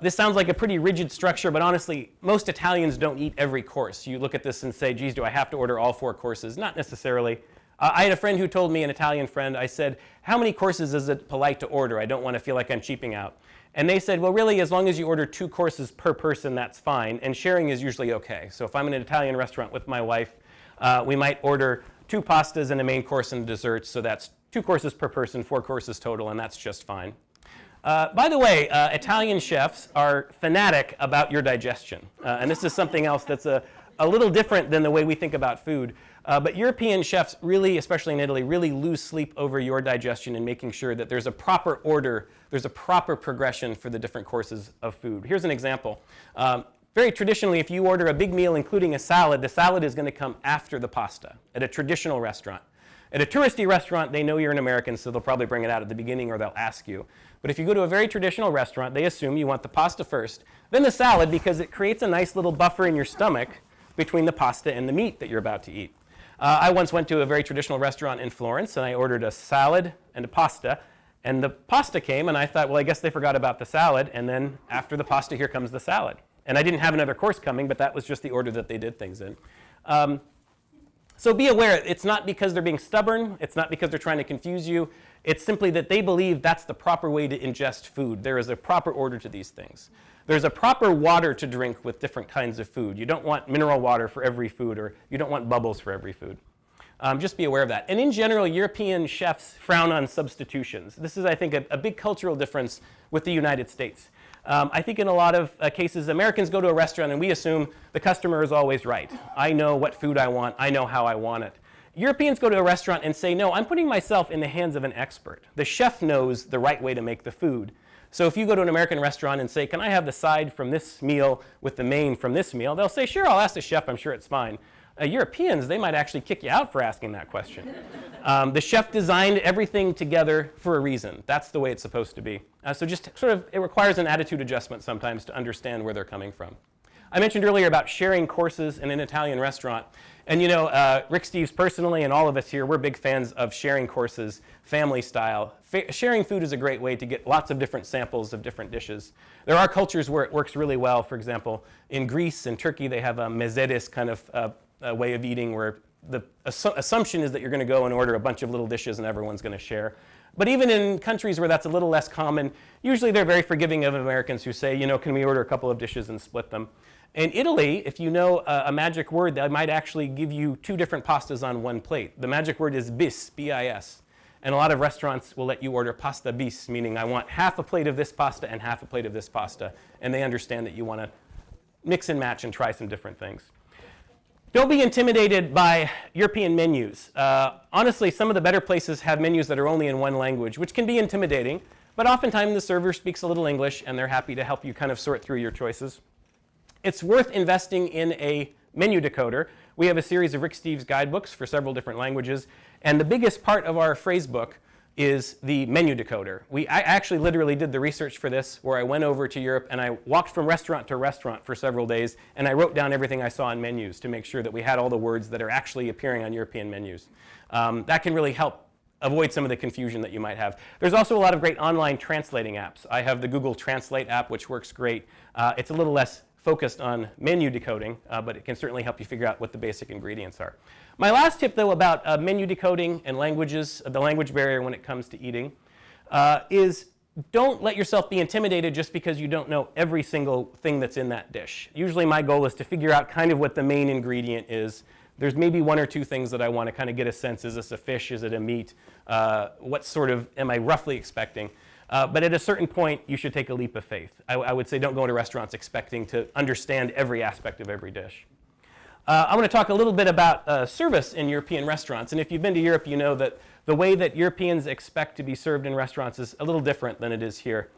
This sounds like a pretty rigid structure, but honestly, most Italians don't eat every course. You look at this and say, geez, do I have to order all 4 courses? Not necessarily. I had a friend who told me, an Italian friend, I said, how many courses is it polite to order? I don't want to feel like I'm cheaping out. And they said, well, really, as long as you order 2 courses per person, that's fine, and sharing is usually okay. So if I'm in an Italian restaurant with my wife, we might order 2 pastas and a main course and a dessert, so that's 2 courses per person, 4 courses total, and that's just fine. By the way, Italian chefs are fanatic about your digestion. And this is something else that's a little different than the way we think about food. But European chefs really, especially in Italy, really lose sleep over your digestion and making sure that there's a proper order, there's a proper progression for the different courses of food. Here's an example. Very traditionally, if you order a big meal including a salad, the salad is going to come after the pasta at a traditional restaurant. At a touristy restaurant, they know you're an American, so they'll probably bring it out at the beginning or they'll ask you. But if you go to a very traditional restaurant, they assume you want the pasta first, then the salad, because it creates a nice little buffer in your stomach between the pasta and the meat that you're about to eat. I once went to a very traditional restaurant in Florence, and I ordered a salad and a pasta. And the pasta came, and I thought, well, I guess they forgot about the salad. And then after the pasta, here comes the salad. And I didn't have another course coming, but that was just the order that they did things in. So be aware, it's not because they're being stubborn, it's not because they're trying to confuse you, it's simply that they believe that's the proper way to ingest food. There is a proper order to these things. There's a proper water to drink with different kinds of food. You don't want mineral water for every food, or you don't want bubbles for every food. Just be aware of that. And in general, European chefs frown on substitutions. This is, I think, a big cultural difference with the United States. I think in a lot of cases, Americans go to a restaurant and we assume the customer is always right. I know what food I want. I know how I want it. Europeans go to a restaurant and say, no, I'm putting myself in the hands of an expert. The chef knows the right way to make the food. So if you go to an American restaurant and say, can I have the side from this meal with the main from this meal? They'll say, sure, I'll ask the chef. I'm sure it's fine. Europeans, they might actually kick you out for asking that question. The chef designed everything together for a reason. That's the way it's supposed to be. So just sort of, it requires an attitude adjustment sometimes to understand where they're coming from. I mentioned earlier about sharing courses in an Italian restaurant. And you know, Rick Steves personally and all of us here, we're big fans of sharing courses, family style. Sharing food is a great way to get lots of different samples of different dishes. There are cultures where it works really well. For example, in Greece and Turkey, they have a mezedes kind of way of eating where the assumption is that you're going to go and order a bunch of little dishes and everyone's going to share. But even in countries where that's a little less common, usually they're very forgiving of Americans who say, you know, can we order a couple of dishes and split them? In Italy, if you know a magic word, they might actually give you 2 different pastas on one plate. The magic word is bis, B-I-S. And a lot of restaurants will let you order pasta bis, meaning I want half a plate of this pasta and half a plate of this pasta. And they understand that you want to mix and match and try some different things. Don't be intimidated by European menus. Honestly, some of the better places have menus that are only in one language, which can be intimidating. But oftentimes the server speaks a little English, and they're happy to help you kind of sort through your choices. It's worth investing in a menu decoder. We have a series of Rick Steves guidebooks for several different languages. And the biggest part of our phrase book is the menu decoder. I actually literally did the research for this, where I went over to Europe and I walked from restaurant to restaurant for several days, and I wrote down everything I saw on menus to make sure that we had all the words that are actually appearing on European menus. That can really help avoid some of the confusion that you might have. There's also a lot of great online translating apps. I have the Google Translate app, which works great. It's a little less focused on menu decoding, but it can certainly help you figure out what the basic ingredients are. My last tip, though, about menu decoding and languages, the language barrier when it comes to eating, is don't let yourself be intimidated just because you don't know every single thing that's in that dish. Usually my goal is to figure out kind of what the main ingredient is. There's maybe 1 or 2 things that I want to kind of get a sense. Is this a fish? Is it a meat? What sort of am I roughly expecting? But at a certain point, you should take a leap of faith. I would say don't go into restaurants expecting to understand every aspect of every dish. I want to talk a little bit about service in European restaurants. And if you've been to Europe, you know that the way that Europeans expect to be served in restaurants is a little different than it is here.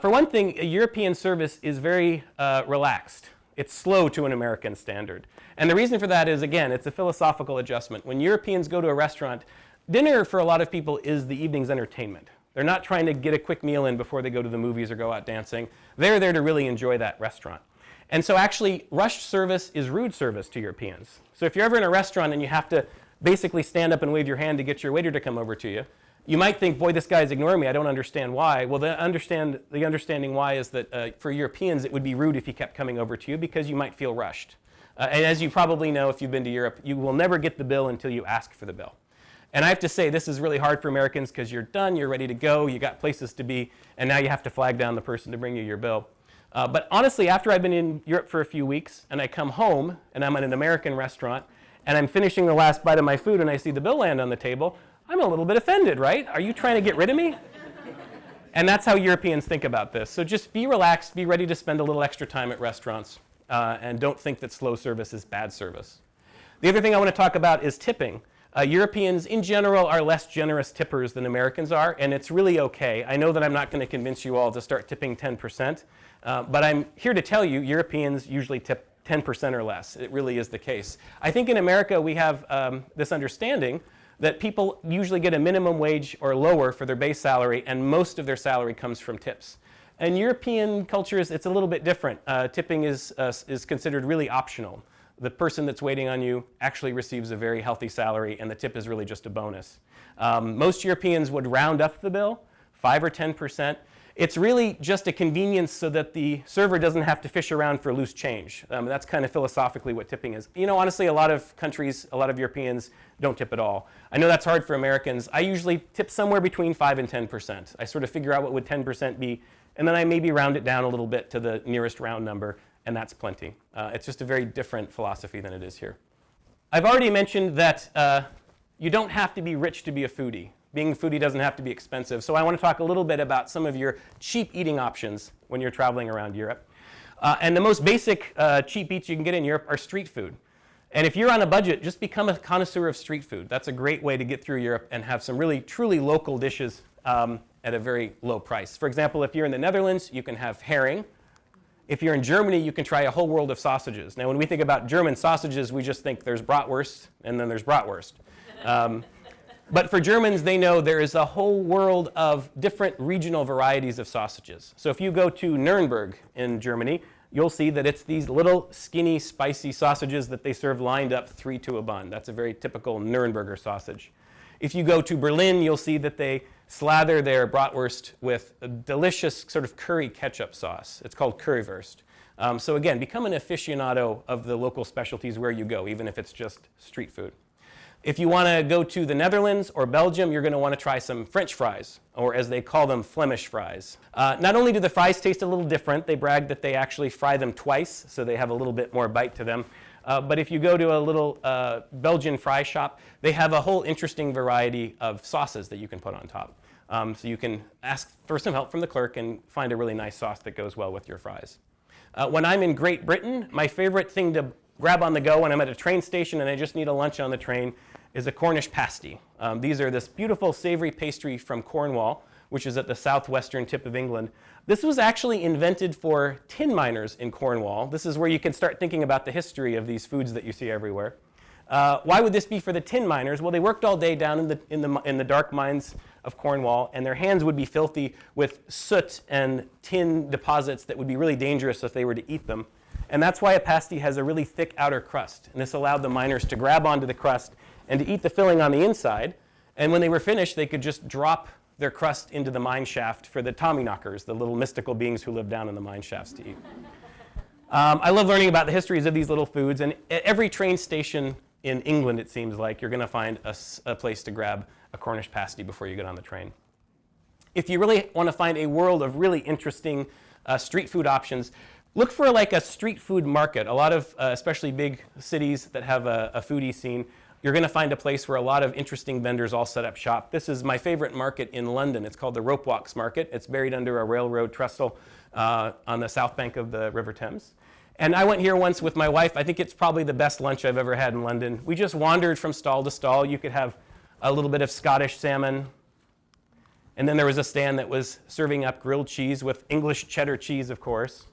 For one thing, European service is very relaxed. It's slow to an American standard. And the reason for that is, again, it's a philosophical adjustment. When Europeans go to a restaurant, dinner for a lot of people is the evening's entertainment. They're not trying to get a quick meal in before they go to the movies or go out dancing. They're there to really enjoy that restaurant. And so actually, rushed service is rude service to Europeans. So if you're ever in a restaurant and you have to basically stand up and wave your hand to get your waiter to come over to you, you might think, boy, this guy's ignoring me. I don't understand why. Well, the understanding why is that for Europeans, it would be rude if he kept coming over to you because you might feel rushed. And as you probably know, if you've been to Europe, you will never get the bill until you ask for the bill. And I have to say, this is really hard for Americans because you're done, you're ready to go, you got places to be, and now you have to flag down the person to bring you your bill. But honestly, after I've been in Europe for a few weeks, and I come home, and I'm at an American restaurant, and I'm finishing the last bite of my food, and I see the bill land on the table, I'm a little bit offended, right? Are you trying to get rid of me? And that's how Europeans think about this. So just be relaxed, be ready to spend a little extra time at restaurants, and don't think that slow service is bad service. The other thing I want to talk about is tipping. Europeans, in general, are less generous tippers than Americans are, and it's really okay. I know that I'm not going to convince you all to start tipping 10%, but I'm here to tell you Europeans usually tip 10% or less. It really is the case. I think in America we have this understanding that people usually get a minimum wage or lower for their base salary, and most of their salary comes from tips. In European cultures, it's a little bit different. Tipping is considered really optional. The person that's waiting on you actually receives a very healthy salary, and the tip is really just a bonus. Most Europeans would round up the bill, 5 or 10%. It's really just a convenience so that the server doesn't have to fish around for loose change. That's kind of philosophically what tipping is. You know, honestly, a lot of countries, a lot of Europeans don't tip at all. I know that's hard for Americans. I usually tip somewhere between 5 and 10%. I sort of figure out what would 10% be, and then I maybe round it down a little bit to the nearest round number, and that's plenty. It's just a very different philosophy than it is here. I've already mentioned that you don't have to be rich to be a foodie. Being a foodie doesn't have to be expensive. So I want to talk a little bit about some of your cheap eating options when you're traveling around Europe. And the most basic cheap eats you can get in Europe are street food. And if you're on a budget, just become a connoisseur of street food. That's a great way to get through Europe and have some really, truly local dishes at a very low price. For example, if you're in the Netherlands, you can have herring. If you're in Germany, you can try a whole world of sausages. Now, when we think about German sausages, we just think there's bratwurst, and then there's bratwurst. But for Germans, they know there is a whole world of different regional varieties of sausages. So if you go to Nuremberg in Germany, you'll see that it's these little skinny, spicy sausages that they serve lined up 3 to a bun. That's a very typical Nuremberger sausage. If you go to Berlin, you'll see that they slather their bratwurst with a delicious sort of curry ketchup sauce. It's called currywurst. So again, become an aficionado of the local specialties where you go, even if it's just street food. If you want to go to the Netherlands or Belgium, you're going to want to try some French fries, or as they call them, Flemish fries. Not only do the fries taste a little different, they brag that they actually fry them twice, so they have a little bit more bite to them. But if you go to a little Belgian fry shop, they have a whole interesting variety of sauces that you can put on top. So you can ask for some help from the clerk and find a really nice sauce that goes well with your fries. When I'm in Great Britain, my favorite thing to grab on the go when I'm at a train station and I just need a lunch on the train is a Cornish pasty. These are this beautiful savory pastry from Cornwall, which is at the southwestern tip of England. This was actually invented for tin miners in Cornwall. This is where you can start thinking about the history of these foods that you see everywhere. Why would this be for the tin miners? Well, they worked all day down in the dark mines of Cornwall, and their hands would be filthy with soot and tin deposits that would be really dangerous if they were to eat them. And that's why a pasty has a really thick outer crust. And this allowed the miners to grab onto the crust and to eat the filling on the inside. And when they were finished, they could just drop their crust into the mine shaft for the Tommyknockers, the little mystical beings who live down in the mine shafts to eat. I love learning about the histories of these little foods. And at every train station in England, it seems like, you're going to find a place to grab a Cornish pasty before you get on the train. If you really want to find a world of really interesting street food options, look for like a street food market. A lot of, especially big cities that have a foodie scene, you're going to find a place where a lot of interesting vendors all set up shop. This is my favorite market in London. It's called the Rope Walks Market. It's buried under a railroad trestle on the south bank of the River Thames. And I went here once with my wife. I think it's probably the best lunch I've ever had in London. We just wandered from stall to stall. You could have a little bit of Scottish salmon. And then there was a stand that was serving up grilled cheese with English cheddar cheese, of course.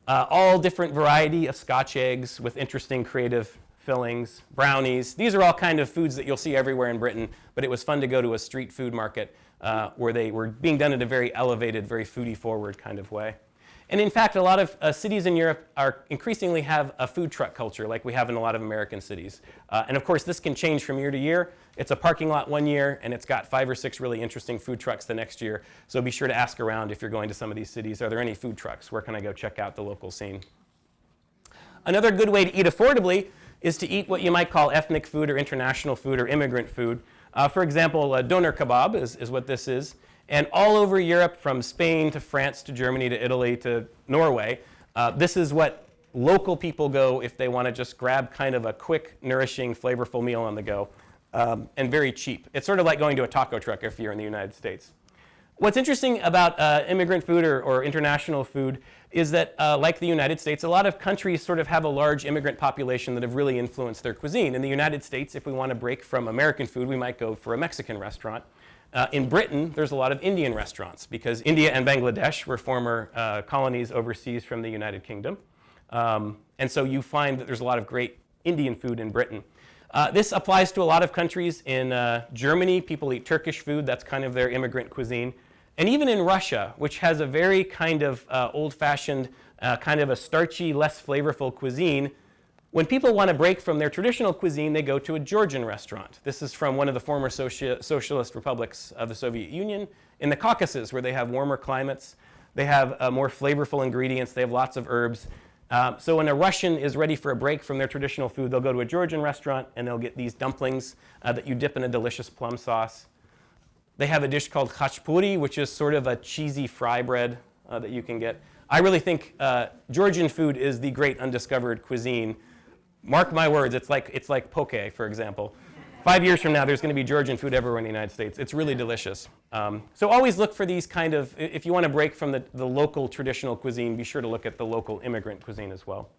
All different variety of Scotch eggs with interesting creative fillings, brownies. These are all kind of foods that you'll see everywhere in Britain, but it was fun to go to a street food market where they were being done in a very elevated, very foodie-forward kind of way. And in fact, a lot of cities in Europe are increasingly have a food truck culture like we have in a lot of American cities. And of course, this can change from year to year. It's a parking lot one year, and it's got 5 or 6 really interesting food trucks the next year. So be sure to ask around if you're going to some of these cities. Are there any food trucks? Where can I go check out the local scene? Another good way to eat affordably is to eat what you might call ethnic food or international food or immigrant food. For example, a doner kebab is what this is. And all over Europe, from Spain to France to Germany to Italy to Norway, this is what local people go if they want to just grab kind of a quick, nourishing, flavorful meal on the go, and very cheap. It's sort of like going to a taco truck if you're in the United States. What's interesting about immigrant food or international food is that, like the United States, a lot of countries sort of have a large immigrant population that have really influenced their cuisine. In the United States, if we want to break from American food, we might go for a Mexican restaurant. In Britain, there's a lot of Indian restaurants because India and Bangladesh were former colonies overseas from the United Kingdom. And so you find that there's a lot of great Indian food in Britain. This applies to a lot of countries. In Germany, people eat Turkish food. That's kind of their immigrant cuisine. And even in Russia, which has a very kind of old-fashioned, kind of a starchy, less flavorful cuisine, when people want to break from their traditional cuisine, they go to a Georgian restaurant. This is from one of the former socialist republics of the Soviet Union in the Caucasus, where they have warmer climates. They have more flavorful ingredients. They have lots of herbs. So when a Russian is ready for a break from their traditional food, they'll go to a Georgian restaurant, and they'll get these dumplings that you dip in a delicious plum sauce. They have a dish called khachpuri, which is sort of a cheesy fry bread that you can get. I really think Georgian food is the great undiscovered cuisine. Mark my words, it's like poke, for example. 5 years from now, there's going to be Georgian food everywhere in the United States. It's really delicious. So always look for these kind of, if you want to break from the local traditional cuisine, be sure to look at the local immigrant cuisine as well.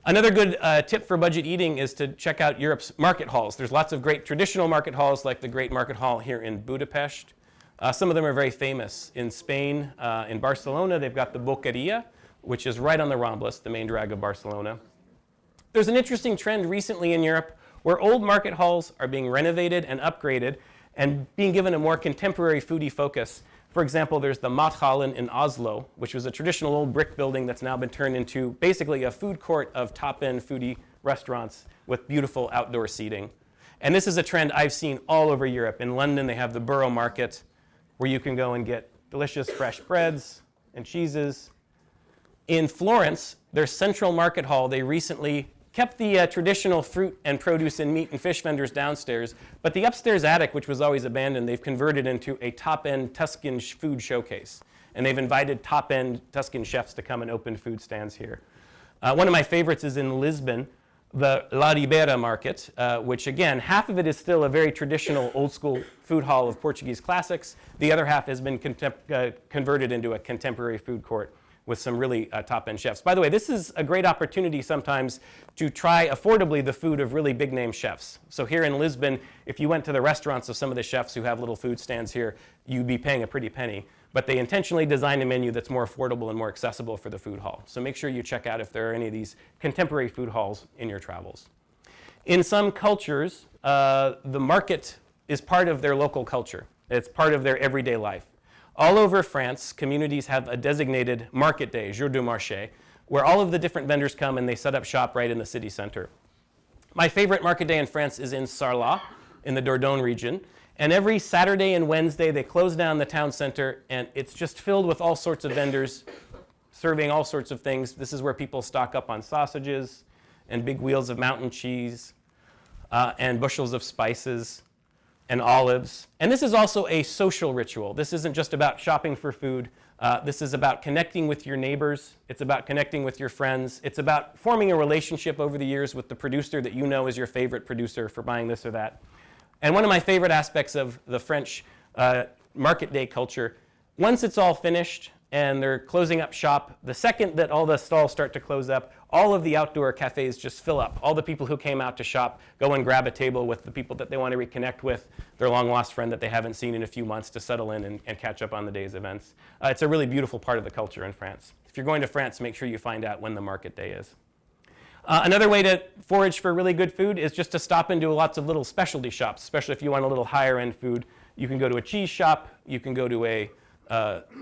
Another good tip for budget eating is to check out Europe's market halls. There's lots of great traditional market halls, like the great market hall here in Budapest. Some of them are very famous. In Spain, in Barcelona, they've got the Boqueria, which is right on the Rambles, the main drag of Barcelona. There's an interesting trend recently in Europe where old market halls are being renovated and upgraded and being given a more contemporary foodie focus. For example, there's the Mathallen in Oslo, which was a traditional old brick building that's now been turned into basically a food court of top-end foodie restaurants with beautiful outdoor seating. And this is a trend I've seen all over Europe. In London, they have the Borough Market, where you can go and get delicious fresh breads and cheeses. In Florence, their Central Market Hall, they recently kept the traditional fruit and produce and meat and fish vendors downstairs, but the upstairs attic, which was always abandoned, they've converted into a top-end Tuscan food showcase. And they've invited top-end Tuscan chefs to come and open food stands here. One of my favorites is in Lisbon, the La Ribeira Market, which again, half of it is still a very traditional old-school food hall of Portuguese classics. The other half has been converted into a contemporary food court with some really top-end chefs. By the way, this is a great opportunity sometimes to try affordably the food of really big-name chefs. So here in Lisbon, if you went to the restaurants of some of the chefs who have little food stands here, you'd be paying a pretty penny. But they intentionally designed a menu that's more affordable and more accessible for the food hall. So make sure you check out if there are any of these contemporary food halls in your travels. In some cultures, the market is part of their local culture. It's part of their everyday life. All over France, communities have a designated market day, jour du marché, where all of the different vendors come and they set up shop right in the city center. My favorite market day in France is in Sarlat, in the Dordogne region. And every Saturday and Wednesday, they close down the town center, and it's just filled with all sorts of vendors serving all sorts of things. This is where people stock up on sausages and big wheels of mountain cheese and bushels of spices and olives. And this is also a social ritual. This isn't just about shopping for food. This is about connecting with your neighbors. It's about connecting with your friends. It's about forming a relationship over the years with the producer that you know is your favorite producer for buying this or that. And one of my favorite aspects of the French market day culture, once it's all finished and they're closing up shop, the second that all the stalls start to close up, all of the outdoor cafes just fill up. All the people who came out to shop go and grab a table with the people that they want to reconnect with, their long-lost friend that they haven't seen in a few months, to settle in and catch up on the day's events. It's a really beautiful part of the culture in France. If you're going to France, make sure you find out when the market day is. Another way to forage for really good food is just to stop into lots of little specialty shops, especially if you want a little higher end food. You can go to a cheese shop, you can go to a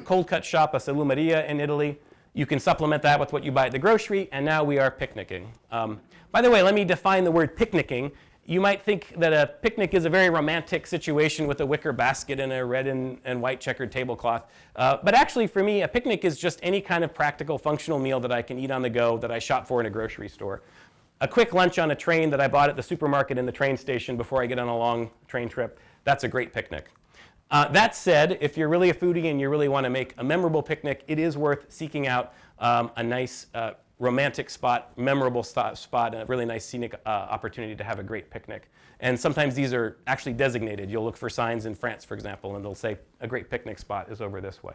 cold cut shop, a salumeria in Italy. You can supplement that with what you buy at the grocery, and now we are picnicking. By the way, let me define the word picnicking. You might think that a picnic is a very romantic situation with a wicker basket and a red and white checkered tablecloth. But actually, for me, a picnic is just any kind of practical, functional meal that I can eat on the go that I shop for in a grocery store. A quick lunch on a train that I bought at the supermarket in the train station before I get on a long train trip, that's a great picnic. That said, if you're really a foodie and you really want to make a memorable picnic, it is worth seeking out a nice romantic spot, memorable spot, and a really nice scenic opportunity to have a great picnic. And sometimes these are actually designated. You'll look for signs in France, for example, and they'll say a great picnic spot is over this way.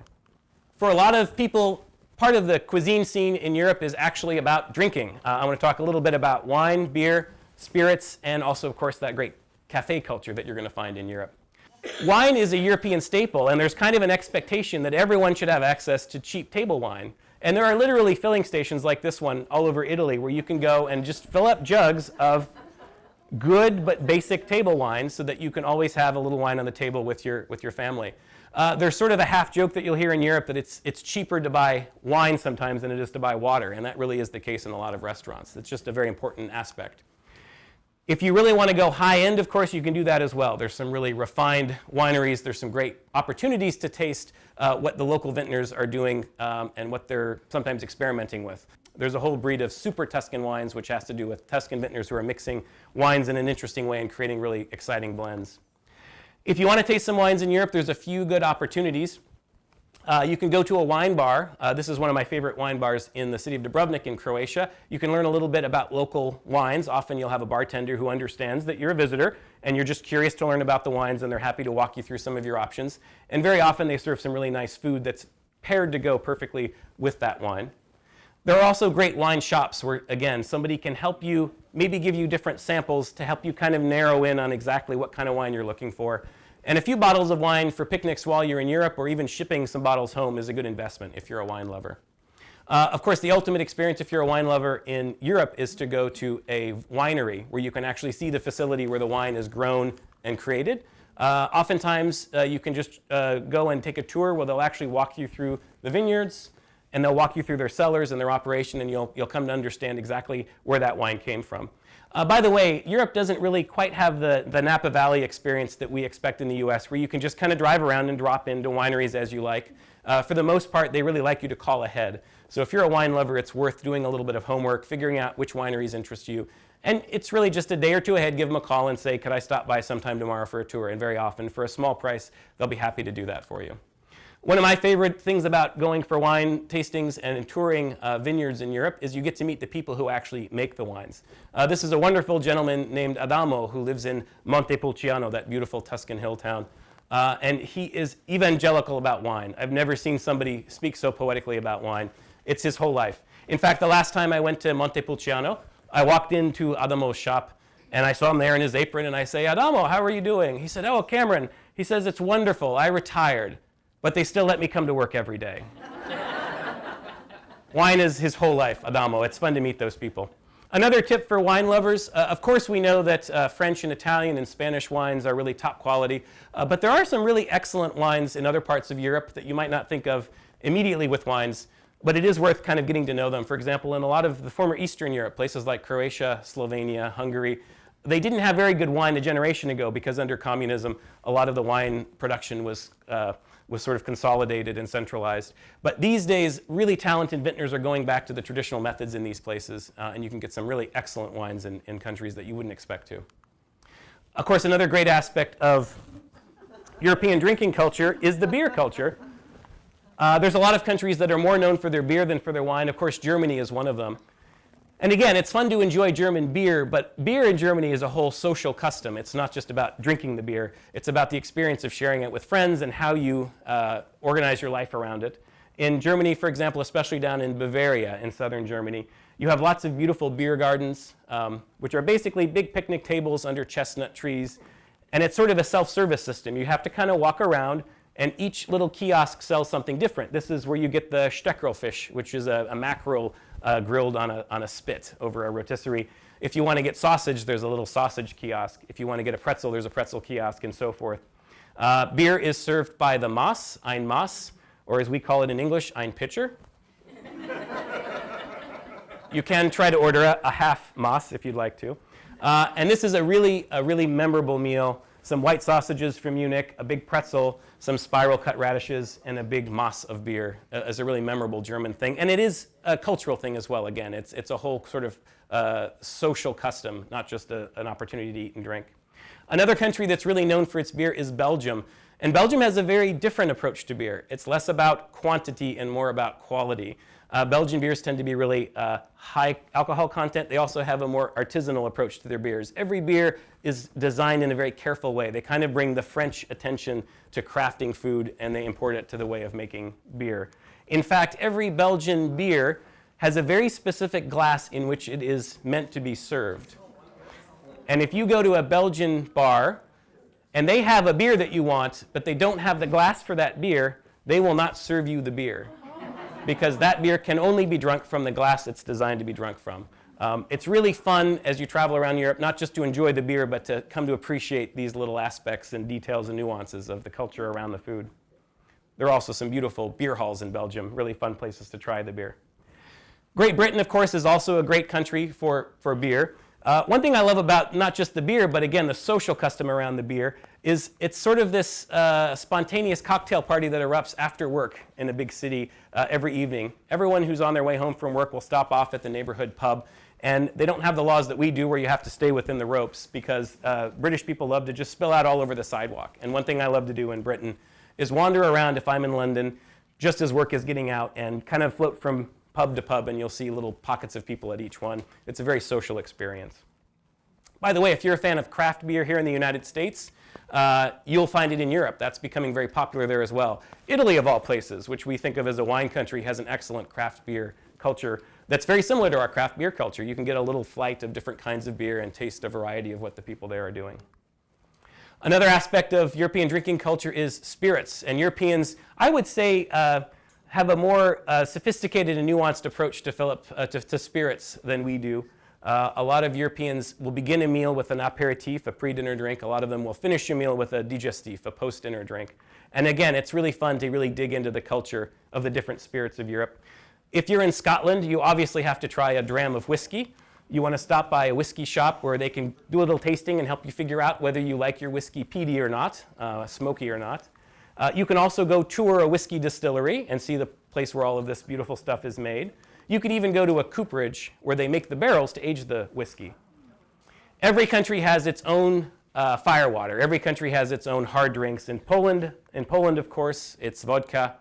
For a lot of people, part of the cuisine scene in Europe is actually about drinking. I want to talk a little bit about wine, beer, spirits, and also, of course, that great cafe culture that you're going to find in Europe. Wine is a European staple, and there's kind of an expectation that everyone should have access to cheap table wine. And there are literally filling stations like this one all over Italy where you can go and just fill up jugs of good but basic table wine so that you can always have a little wine on the table with your family. There's sort of a half joke that you'll hear in Europe that it's cheaper to buy wine sometimes than it is to buy water, and that really is the case in a lot of restaurants. It's just a very important aspect. If you really want to go high end, of course, you can do that as well. There's some really refined wineries. There's some great opportunities to taste what the local vintners are doing and what they're sometimes experimenting with. There's a whole breed of super Tuscan wines, which has to do with Tuscan vintners who are mixing wines in an interesting way and creating really exciting blends. If you want to taste some wines in Europe, there's a few good opportunities. You can go to a wine bar. This is one of my favorite wine bars in the city of Dubrovnik in Croatia. You can learn a little bit about local wines. Often you'll have a bartender who understands that you're a visitor and you're just curious to learn about the wines, and they're happy to walk you through some of your options. And very often they serve some really nice food that's paired to go perfectly with that wine. There are also great wine shops where, again, somebody can help you, maybe give you different samples to help you kind of narrow in on exactly what kind of wine you're looking for. And a few bottles of wine for picnics while you're in Europe, or even shipping some bottles home, is a good investment if you're a wine lover. Of course, the ultimate experience if you're a wine lover in Europe is to go to a winery where you can actually see the facility where the wine is grown and created. Oftentimes, you can just go and take a tour where they'll actually walk you through the vineyards, and they'll walk you through their cellars and their operation, and you'll come to understand exactly where that wine came from. By the way, Europe doesn't really quite have the Napa Valley experience that we expect in the US, where you can just kind of drive around and drop into wineries as you like. For the most part, they really like you to call ahead. So if you're a wine lover, it's worth doing a little bit of homework, figuring out which wineries interest you. And it's really just a day or two ahead, give them a call and say, could I stop by sometime tomorrow for a tour? And very often, for a small price, they'll be happy to do that for you. One of my favorite things about going for wine tastings and touring vineyards in Europe is you get to meet the people who actually make the wines. This is a wonderful gentleman named Adamo who lives in Montepulciano, that beautiful Tuscan hill town. And he is evangelical about wine. I've never seen somebody speak so poetically about wine. It's his whole life. In fact, the last time I went to Montepulciano, I walked into Adamo's shop and I saw him there in his apron and I say, Adamo, how are you doing? He said, oh, Cameron. He says, it's wonderful. I retired, but they still let me come to work every day. Wine is his whole life, Adamo. It's fun to meet those people. Another tip for wine lovers, of course we know that French and Italian and Spanish wines are really top quality, but there are some really excellent wines in other parts of Europe that you might not think of immediately with wines, but it is worth kind of getting to know them. For example, in a lot of the former Eastern Europe, places like Croatia, Slovenia, Hungary, they didn't have very good wine a generation ago because under communism, a lot of the wine production was sort of consolidated and centralized. But these days, really talented vintners are going back to the traditional methods in these places, and you can get some really excellent wines in countries that you wouldn't expect to. Of course, another great aspect of European drinking culture is the beer culture. There's a lot of countries that are more known for their beer than for their wine. Of course, Germany is one of them. And again, it's fun to enjoy German beer, but beer in Germany is a whole social custom. It's not just about drinking the beer. It's about the experience of sharing it with friends and how you organize your life around it. In Germany, for example, especially down in Bavaria in southern Germany, you have lots of beautiful beer gardens, which are basically big picnic tables under chestnut trees. And it's sort of a self-service system. You have to kind of walk around, and each little kiosk sells something different. This is where you get the steckerl fish, which is a mackerel grilled on a spit over a rotisserie. If you want to get sausage, there's a little sausage kiosk. If you want to get a pretzel, there's a pretzel kiosk, and so forth. Beer is served by the Maß, ein Maß, or as we call it in English, ein Pitcher. You can try to order a half Maß if you'd like to. And this is a really memorable meal. Some white sausages from Munich, a big pretzel, some spiral cut radishes, and a big Maß of beer as a really memorable German thing. And it is a cultural thing as well. Again, it's a whole sort of social custom, not just an opportunity to eat and drink. Another country that's really known for its beer is Belgium. And Belgium has a very different approach to beer. It's less about quantity and more about quality. Belgian beers tend to be really high alcohol content. They also have a more artisanal approach to their beers. Every beer is designed in a very careful way. They kind of bring the French attention to crafting food, and they import it to the way of making beer. In fact, every Belgian beer has a very specific glass in which it is meant to be served. And if you go to a Belgian bar, and they have a beer that you want, but they don't have the glass for that beer, they will not serve you the beer, because that beer can only be drunk from the glass it's designed to be drunk from. It's really fun as you travel around Europe, not just to enjoy the beer, but to come to appreciate these little aspects and details and nuances of the culture around the food. There are also some beautiful beer halls in Belgium, really fun places to try the beer. Great Britain, of course, is also a great country for beer. One thing I love about not just the beer, but again, the social custom around the beer is it's sort of this spontaneous cocktail party that erupts after work in a big city every evening. Everyone who's on their way home from work will stop off at the neighborhood pub, and they don't have the laws that we do where you have to stay within the ropes, because British people love to just spill out all over the sidewalk. And one thing I love to do in Britain is wander around if I'm in London just as work is getting out and kind of float from pub to pub, and you'll see little pockets of people at each one. It's a very social experience. By the way, if you're a fan of craft beer here in the United States, you'll find it in Europe. That's becoming very popular there as well. Italy, of all places, which we think of as a wine country, has an excellent craft beer culture that's very similar to our craft beer culture. You can get a little flight of different kinds of beer and taste a variety of what the people there are doing. Another aspect of European drinking culture is spirits. And Europeans, I would say, have a more sophisticated and nuanced approach to spirits than we do. A lot of Europeans will begin a meal with an aperitif, a pre-dinner drink. A lot of them will finish a meal with a digestif, a post-dinner drink. And again, it's really fun to really dig into the culture of the different spirits of Europe. If you're in Scotland, you obviously have to try a dram of whiskey. You want to stop by a whiskey shop where they can do a little tasting and help you figure out whether you like your whiskey peaty or not, smoky or not. You can also go tour a whiskey distillery and see the place where all of this beautiful stuff is made. You could even go to a cooperage where they make the barrels to age the whiskey. Every country has its own firewater. Every country has its own hard drinks. In Poland, of course, it's vodka.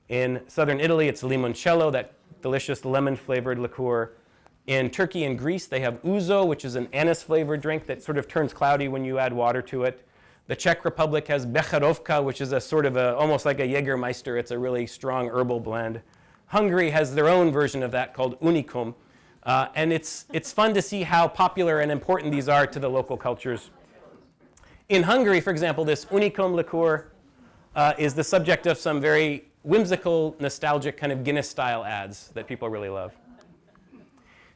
In southern Italy, it's limoncello, that delicious lemon-flavored liqueur. In Turkey and Greece, they have ouzo, which is an anise-flavored drink that sort of turns cloudy when you add water to it. The Czech Republic has becherovka, which is a sort of almost like a Jägermeister. It's a really strong herbal blend. Hungary has their own version of that called unicum. And it's fun to see how popular and important these are to the local cultures. In Hungary, for example, this unicum liqueur is the subject of some very whimsical, nostalgic kind of Guinness-style ads that people really love.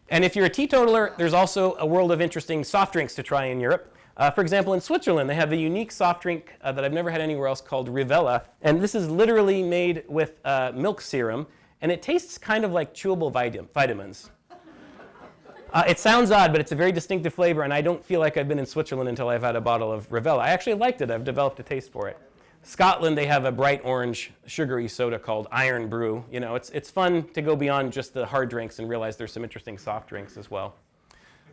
And if you're a teetotaler, there's also a world of interesting soft drinks to try in Europe. For example, in Switzerland, they have a unique soft drink that I've never had anywhere else called Rivella. And this is literally made with milk serum, and it tastes kind of like chewable vitamins. It sounds odd, but it's a very distinctive flavor, and I don't feel like I've been in Switzerland until I've had a bottle of Rivella. I actually liked it. I've developed a taste for it. Scotland, they have a bright orange sugary soda called Iron Brew. You know, it's fun to go beyond just the hard drinks and realize there's some interesting soft drinks as well.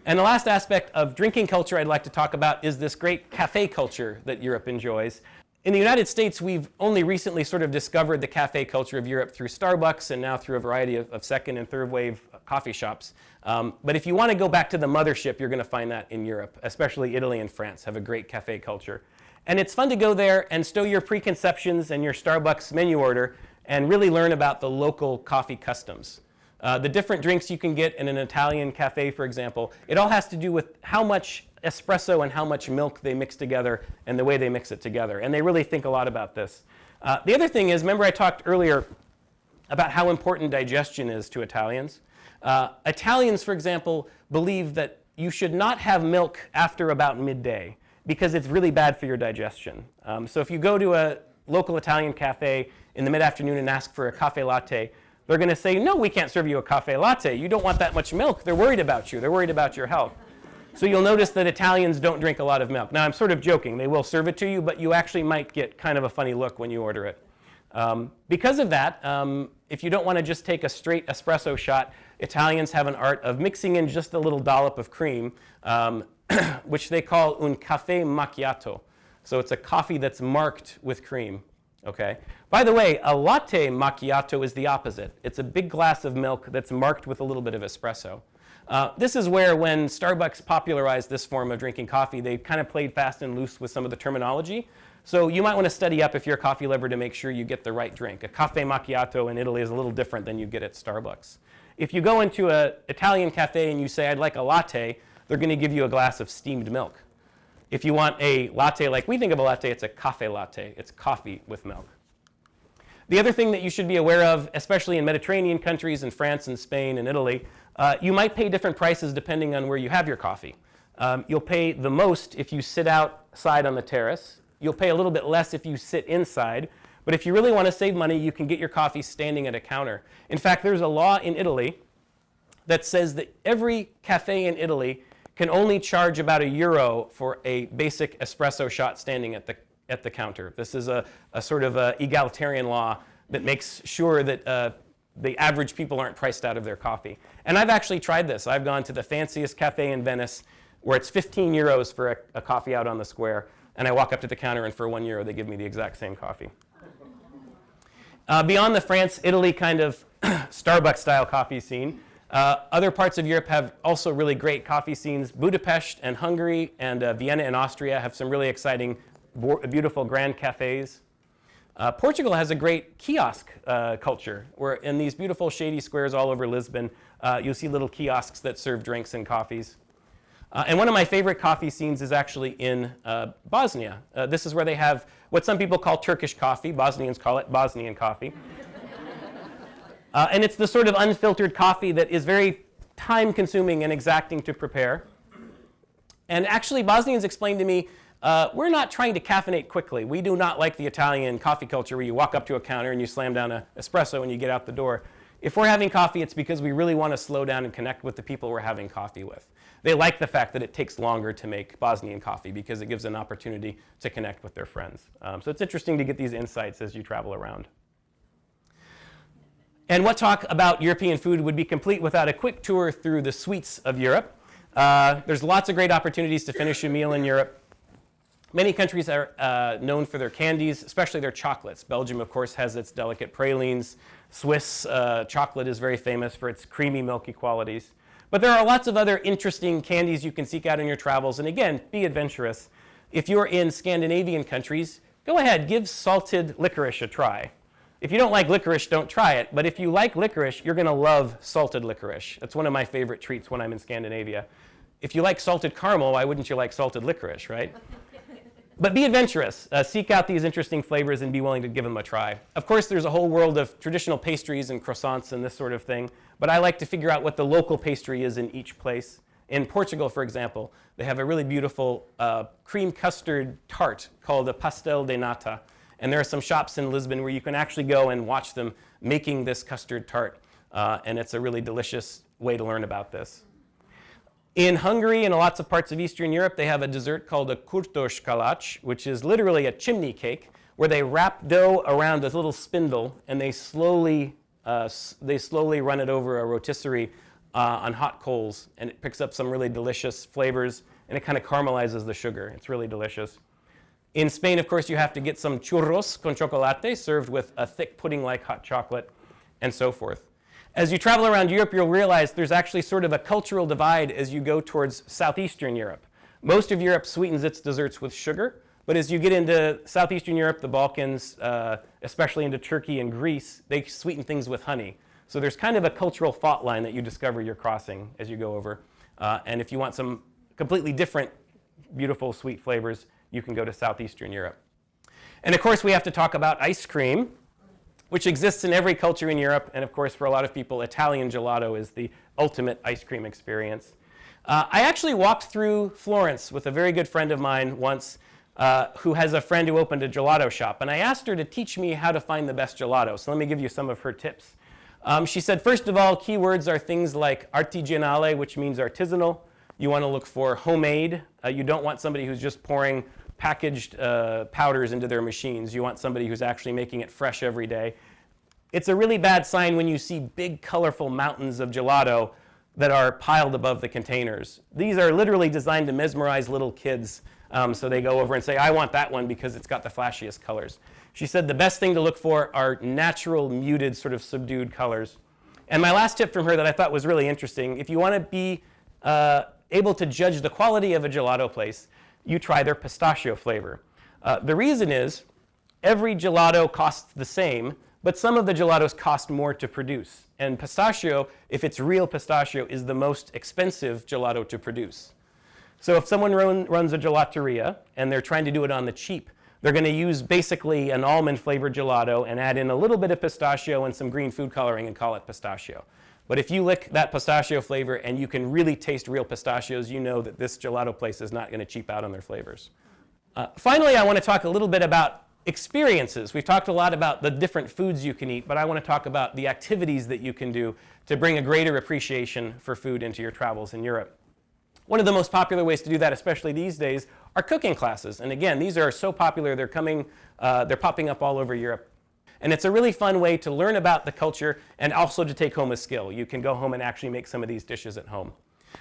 And the last aspect of drinking culture I'd like to talk about is this great cafe culture that Europe enjoys. In the United States, we've only recently sort of discovered the cafe culture of Europe through Starbucks and now through a variety of second and third wave coffee shops. But if you want to go back to the mothership, you're going to find that in Europe, especially Italy and France have a great cafe culture. And it's fun to go there and stow your preconceptions and your Starbucks menu order and really learn about the local coffee customs. The different drinks you can get in an Italian cafe, for example, it all has to do with how much espresso and how much milk they mix together and the way they mix it together. And they really think a lot about this. The other thing is, remember I talked earlier about how important digestion is to Italians. Italians, for example, believe that you should not have milk after about midday because it's really bad for your digestion. So if you go to a local Italian cafe in the mid-afternoon and ask for a cafe latte, they're going to say, no, we can't serve you a cafe latte. You don't want that much milk. They're worried about you. They're worried about your health. So you'll notice that Italians don't drink a lot of milk. Now, I'm sort of joking. They will serve it to you, but you actually might get kind of a funny look when you order it. Because of that, if you don't want to just take a straight espresso shot, Italians have an art of mixing in just a little dollop of cream, which they call un caffè macchiato. So it's a coffee that's marked with cream. Okay. By the way, a latte macchiato is the opposite. It's a big glass of milk that's marked with a little bit of espresso. This is where, when Starbucks popularized this form of drinking coffee, they kind of played fast and loose with some of the terminology. So you might want to study up if you're a coffee lover to make sure you get the right drink. A caffè macchiato in Italy is a little different than you get at Starbucks. If you go into an Italian cafe and you say, I'd like a latte, they're going to give you a glass of steamed milk. If you want a latte like we think of a latte, it's a caffè latte. It's coffee with milk. The other thing that you should be aware of, especially in Mediterranean countries, in France and Spain and Italy, you might pay different prices depending on where you have your coffee. You'll pay the most if you sit outside on the terrace. You'll pay a little bit less if you sit inside. But if you really want to save money, you can get your coffee standing at a counter. In fact, there's a law in Italy that says that every cafe in Italy can only charge about €1 for a basic espresso shot standing at the counter. This is a sort of egalitarian law that makes sure that the average people aren't priced out of their coffee. And I've actually tried this. I've gone to the fanciest cafe in Venice where it's €15 for a coffee out on the square, and I walk up to the counter and for €1 they give me the exact same coffee. Beyond the France, Italy kind of Starbucks-style coffee scene, other parts of Europe have also really great coffee scenes. Budapest and Hungary and Vienna and Austria have some really exciting, beautiful grand cafes. Portugal has a great kiosk culture, where in these beautiful shady squares all over Lisbon, you'll see little kiosks that serve drinks and coffees. And one of my favorite coffee scenes is actually in Bosnia. This is where they have what some people call Turkish coffee. Bosnians call it Bosnian coffee. And it's the sort of unfiltered coffee that is very time-consuming and exacting to prepare. And actually, Bosnians explained to me, we're not trying to caffeinate quickly. We do not like the Italian coffee culture where you walk up to a counter and you slam down an espresso and you get out the door. If we're having coffee, it's because we really want to slow down and connect with the people we're having coffee with. They like the fact that it takes longer to make Bosnian coffee because it gives an opportunity to connect with their friends. So it's interesting to get these insights as you travel around. And what talk about European food would be complete without a quick tour through the sweets of Europe. There's lots of great opportunities to finish a meal in Europe. Many countries are known for their candies, especially their chocolates. Belgium, of course, has its delicate pralines. Swiss chocolate is very famous for its creamy, milky qualities. But there are lots of other interesting candies you can seek out in your travels. And again, be adventurous. If you're in Scandinavian countries, go ahead, give salted licorice a try. If you don't like licorice, don't try it. But if you like licorice, you're going to love salted licorice. That's one of my favorite treats when I'm in Scandinavia. If you like salted caramel, why wouldn't you like salted licorice, right? But be adventurous. Seek out these interesting flavors and be willing to give them a try. Of course, there's a whole world of traditional pastries and croissants and this sort of thing. But I like to figure out what the local pastry is in each place. In Portugal, for example, they have a really beautiful cream custard tart called a pastel de nata. And there are some shops in Lisbon where you can actually go and watch them making this custard tart. And it's a really delicious way to learn about this. In Hungary and lots of parts of Eastern Europe, they have a dessert called a kurtos kalács, which is literally a chimney cake, where they wrap dough around this little spindle and they slowly run it over a rotisserie on hot coals. And it picks up some really delicious flavors, and it kind of caramelizes the sugar. It's really delicious. In Spain, of course, you have to get some churros con chocolate served with a thick pudding-like hot chocolate, and so forth. As you travel around Europe, you'll realize there's actually sort of a cultural divide as you go towards southeastern Europe. Most of Europe sweetens its desserts with sugar, but as you get into southeastern Europe, the Balkans, especially into Turkey and Greece, they sweeten things with honey. So there's kind of a cultural fault line that you discover you're crossing as you go over. And if you want some completely different, beautiful, sweet flavors, you can go to southeastern Europe. And of course, we have to talk about ice cream, which exists in every culture in Europe. And of course, for a lot of people, Italian gelato is the ultimate ice cream experience. I actually walked through Florence with a very good friend of mine once who has a friend who opened a gelato shop. And I asked her to teach me how to find the best gelato. So let me give you some of her tips. She said, first of all, keywords are things like artigianale, which means artisanal. You want to look for homemade. You don't want somebody who's just pouring packaged powders into their machines. You want somebody who's actually making it fresh every day. It's a really bad sign when you see big, colorful mountains of gelato that are piled above the containers. These are literally designed to mesmerize little kids. So they go over and say, I want that one because it's got the flashiest colors. She said the best thing to look for are natural, muted, sort of subdued colors. And my last tip from her that I thought was really interesting, if you want to be able to judge the quality of a gelato place, you try their pistachio flavor. The reason is every gelato costs the same, but some of the gelatos cost more to produce. And pistachio, if it's real pistachio, is the most expensive gelato to produce. So if someone runs a gelateria and they're trying to do it on the cheap, they're going to use basically an almond flavored gelato and add in a little bit of pistachio and some green food coloring and call it pistachio. But if you lick that pistachio flavor and you can really taste real pistachios, you know that this gelato place is not going to cheap out on their flavors. Finally, I want to talk a little bit about experiences. We've talked a lot about the different foods you can eat, but I want to talk about the activities that you can do to bring a greater appreciation for food into your travels in Europe. One of the most popular ways to do that, especially these days, are cooking classes. And again, these are so popular, they're popping up all over Europe. And it's a really fun way to learn about the culture and also to take home a skill. You can go home and actually make some of these dishes at home.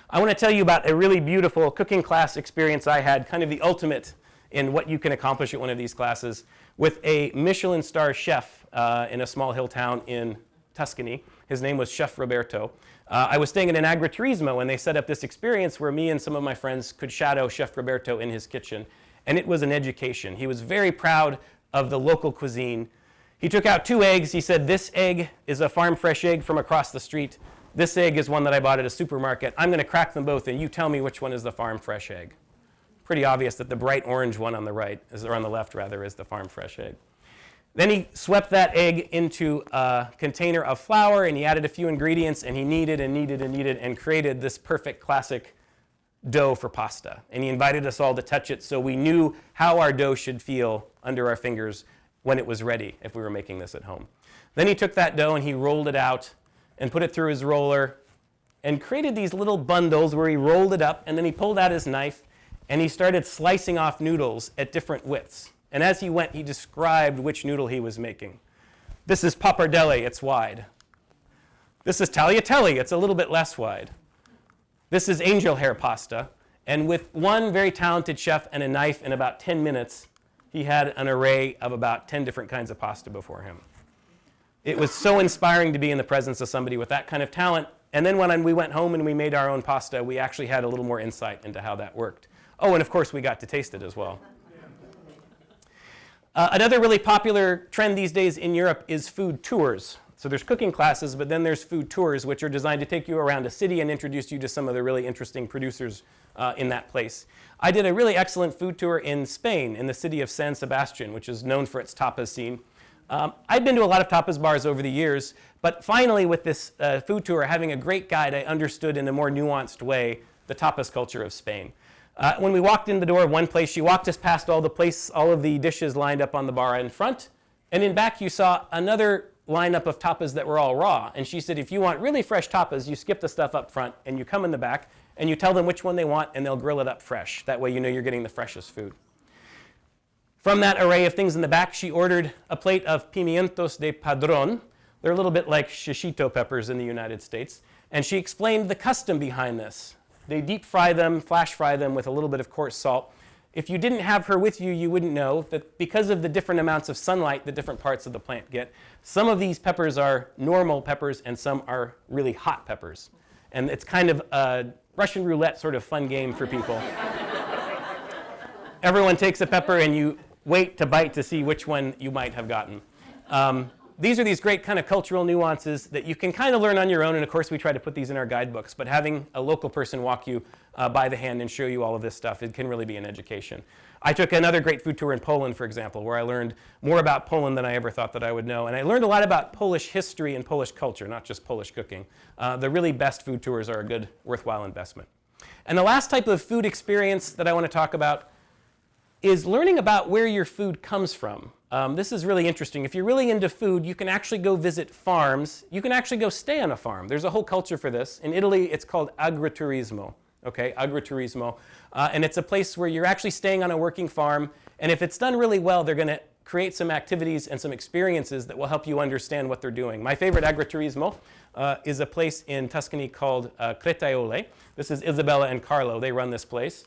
I want to tell you about a really beautiful cooking class experience I had, kind of the ultimate in what you can accomplish at one of these classes, with a Michelin star chef in a small hill town in Tuscany. His name was Chef Roberto. I was staying in an agriturismo and they set up this experience where me and some of my friends could shadow Chef Roberto in his kitchen. And it was an education. He was very proud of the local cuisine. He took out 2 eggs. He said, this egg is a farm fresh egg from across the street. This egg is one that I bought at a supermarket. I'm going to crack them both and you tell me which one is the farm fresh egg. Pretty obvious that the bright orange one on the right, or on the left rather, is the farm fresh egg. Then he swept that egg into a container of flour, and he added a few ingredients, and he kneaded and kneaded and kneaded and created this perfect classic dough for pasta. And he invited us all to touch it so we knew how our dough should feel under our fingers when it was ready if we were making this at home. Then he took that dough and he rolled it out and put it through his roller and created these little bundles where he rolled it up, and then he pulled out his knife and he started slicing off noodles at different widths. And as he went, he described which noodle he was making. This is pappardelle, it's wide. This is tagliatelle, it's a little bit less wide. This is angel hair pasta. And with one very talented chef and a knife in about 10 minutes, he had an array of about 10 different kinds of pasta before him. It was so inspiring to be in the presence of somebody with that kind of talent. And then when we went home and we made our own pasta, we actually had a little more insight into how that worked. Oh, and of course, we got to taste it as well. Another really popular trend these days in Europe is food tours. So there's cooking classes, but then there's food tours, which are designed to take you around a city and introduce you to some of the really interesting producers in that place. I did a really excellent food tour in Spain, in the city of San Sebastian, which is known for its tapas scene. I'd been to a lot of tapas bars over the years, but finally with this food tour, having a great guide, I understood in a more nuanced way the tapas culture of Spain. When we walked in the door of one place, she walked us past all of the dishes lined up on the bar in front, and in back you saw another lineup of tapas that were all raw. And she said, if you want really fresh tapas, you skip the stuff up front, and you come in the back, and you tell them which one they want, and they'll grill it up fresh. That way you know you're getting the freshest food. From that array of things in the back, she ordered a plate of pimientos de padrón. They're a little bit like shishito peppers in the United States. And she explained the custom behind this. They deep fry them, flash fry them with a little bit of coarse salt. If you didn't have her with you, you wouldn't know that because of the different amounts of sunlight that different parts of the plant get, some of these peppers are normal peppers and some are really hot peppers. And it's kind of a Russian roulette sort of fun game for people. Everyone takes a pepper and you wait to bite to see which one you might have gotten. These are these great kind of cultural nuances that you can kind of learn on your own, and of course we try to put these in our guidebooks, but having a local person walk you by the hand and show you all of this stuff, it can really be an education. I took another great food tour in Poland, for example, where I learned more about Poland than I ever thought that I would know, and I learned a lot about Polish history and Polish culture, not just Polish cooking. The really best food tours are a good, worthwhile investment. And the last type of food experience that I want to talk about is learning about where your food comes from. This is really interesting. If you're really into food, you can actually go visit farms. You can actually go stay on a farm. There's a whole culture for this. In Italy, it's called agriturismo. Okay, agriturismo. And it's a place where you're actually staying on a working farm. And if it's done really well, they're going to create some activities and some experiences that will help you understand what they're doing. My favorite agriturismo is a place in Tuscany called Cretaole. This is Isabella and Carlo. They run this place.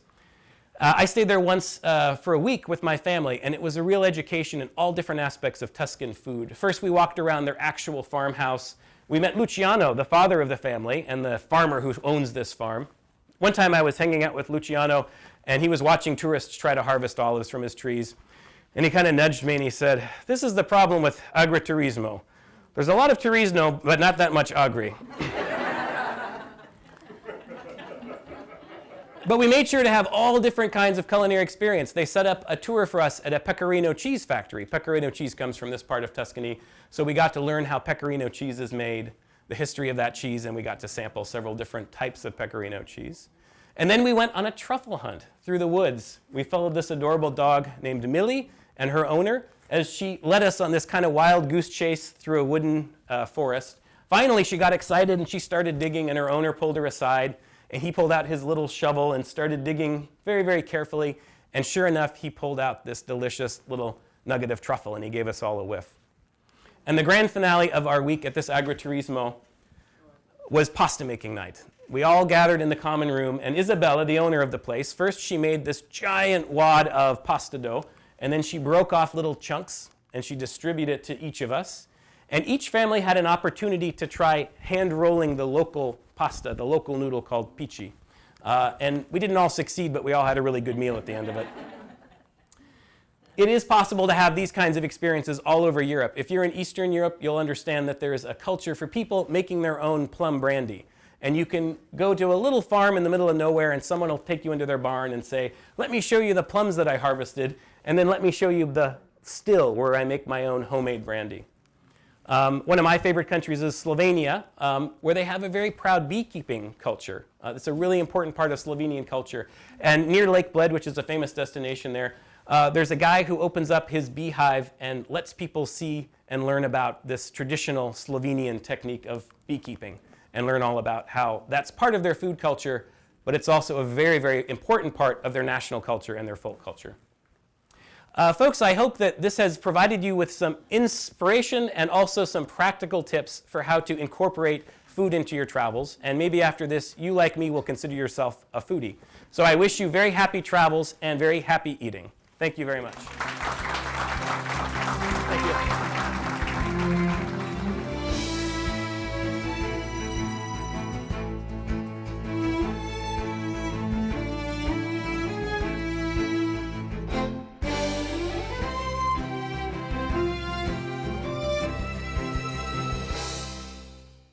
I stayed there once for a week with my family, and it was a real education in all different aspects of Tuscan food. First, we walked around their actual farmhouse. We met Luciano, the father of the family, and the farmer who owns this farm. One time I was hanging out with Luciano, and he was watching tourists try to harvest olives from his trees. And he kind of nudged me, and he said, "This is the problem with agriturismo. There's a lot of turismo, but not that much agri." But we made sure to have all different kinds of culinary experience. They set up a tour for us at a pecorino cheese factory. Pecorino cheese comes from this part of Tuscany, so we got to learn how pecorino cheese is made, the history of that cheese, and we got to sample several different types of pecorino cheese. And then we went on a truffle hunt through the woods. We followed this adorable dog named Millie and her owner as she led us on this kind of wild goose chase through a wooden forest. Finally, she got excited and she started digging, and her owner pulled her aside. And he pulled out his little shovel and started digging very, very carefully. And sure enough, he pulled out this delicious little nugget of truffle, and he gave us all a whiff. And the grand finale of our week at this agriturismo was pasta making night. We all gathered in the common room, and Isabella, the owner of the place, first she made this giant wad of pasta dough, and then she broke off little chunks, and she distributed it to each of us. And each family had an opportunity to try hand-rolling the local pasta, the local noodle called pici. And we didn't all succeed, but we all had a really good meal at the end of it. It is possible to have these kinds of experiences all over Europe. If you're in Eastern Europe, you'll understand that there is a culture for people making their own plum brandy. And you can go to a little farm in the middle of nowhere, and someone will take you into their barn and say, "Let me show you the plums that I harvested, and then let me show you the still where I make my own homemade brandy. One of my favorite countries is Slovenia, where they have a very proud beekeeping culture. It's a really important part of Slovenian culture. And near Lake Bled, which is a famous destination there, there's a guy who opens up his beehive and lets people see and learn about this traditional Slovenian technique of beekeeping and learn all about how that's part of their food culture, but it's also a very, very important part of their national culture and their folk culture. Folks, I hope that this has provided you with some inspiration and also some practical tips for how to incorporate food into your travels. And maybe after this, you, like me, will consider yourself a foodie. So I wish you very happy travels and very happy eating. Thank you very much. Thank you.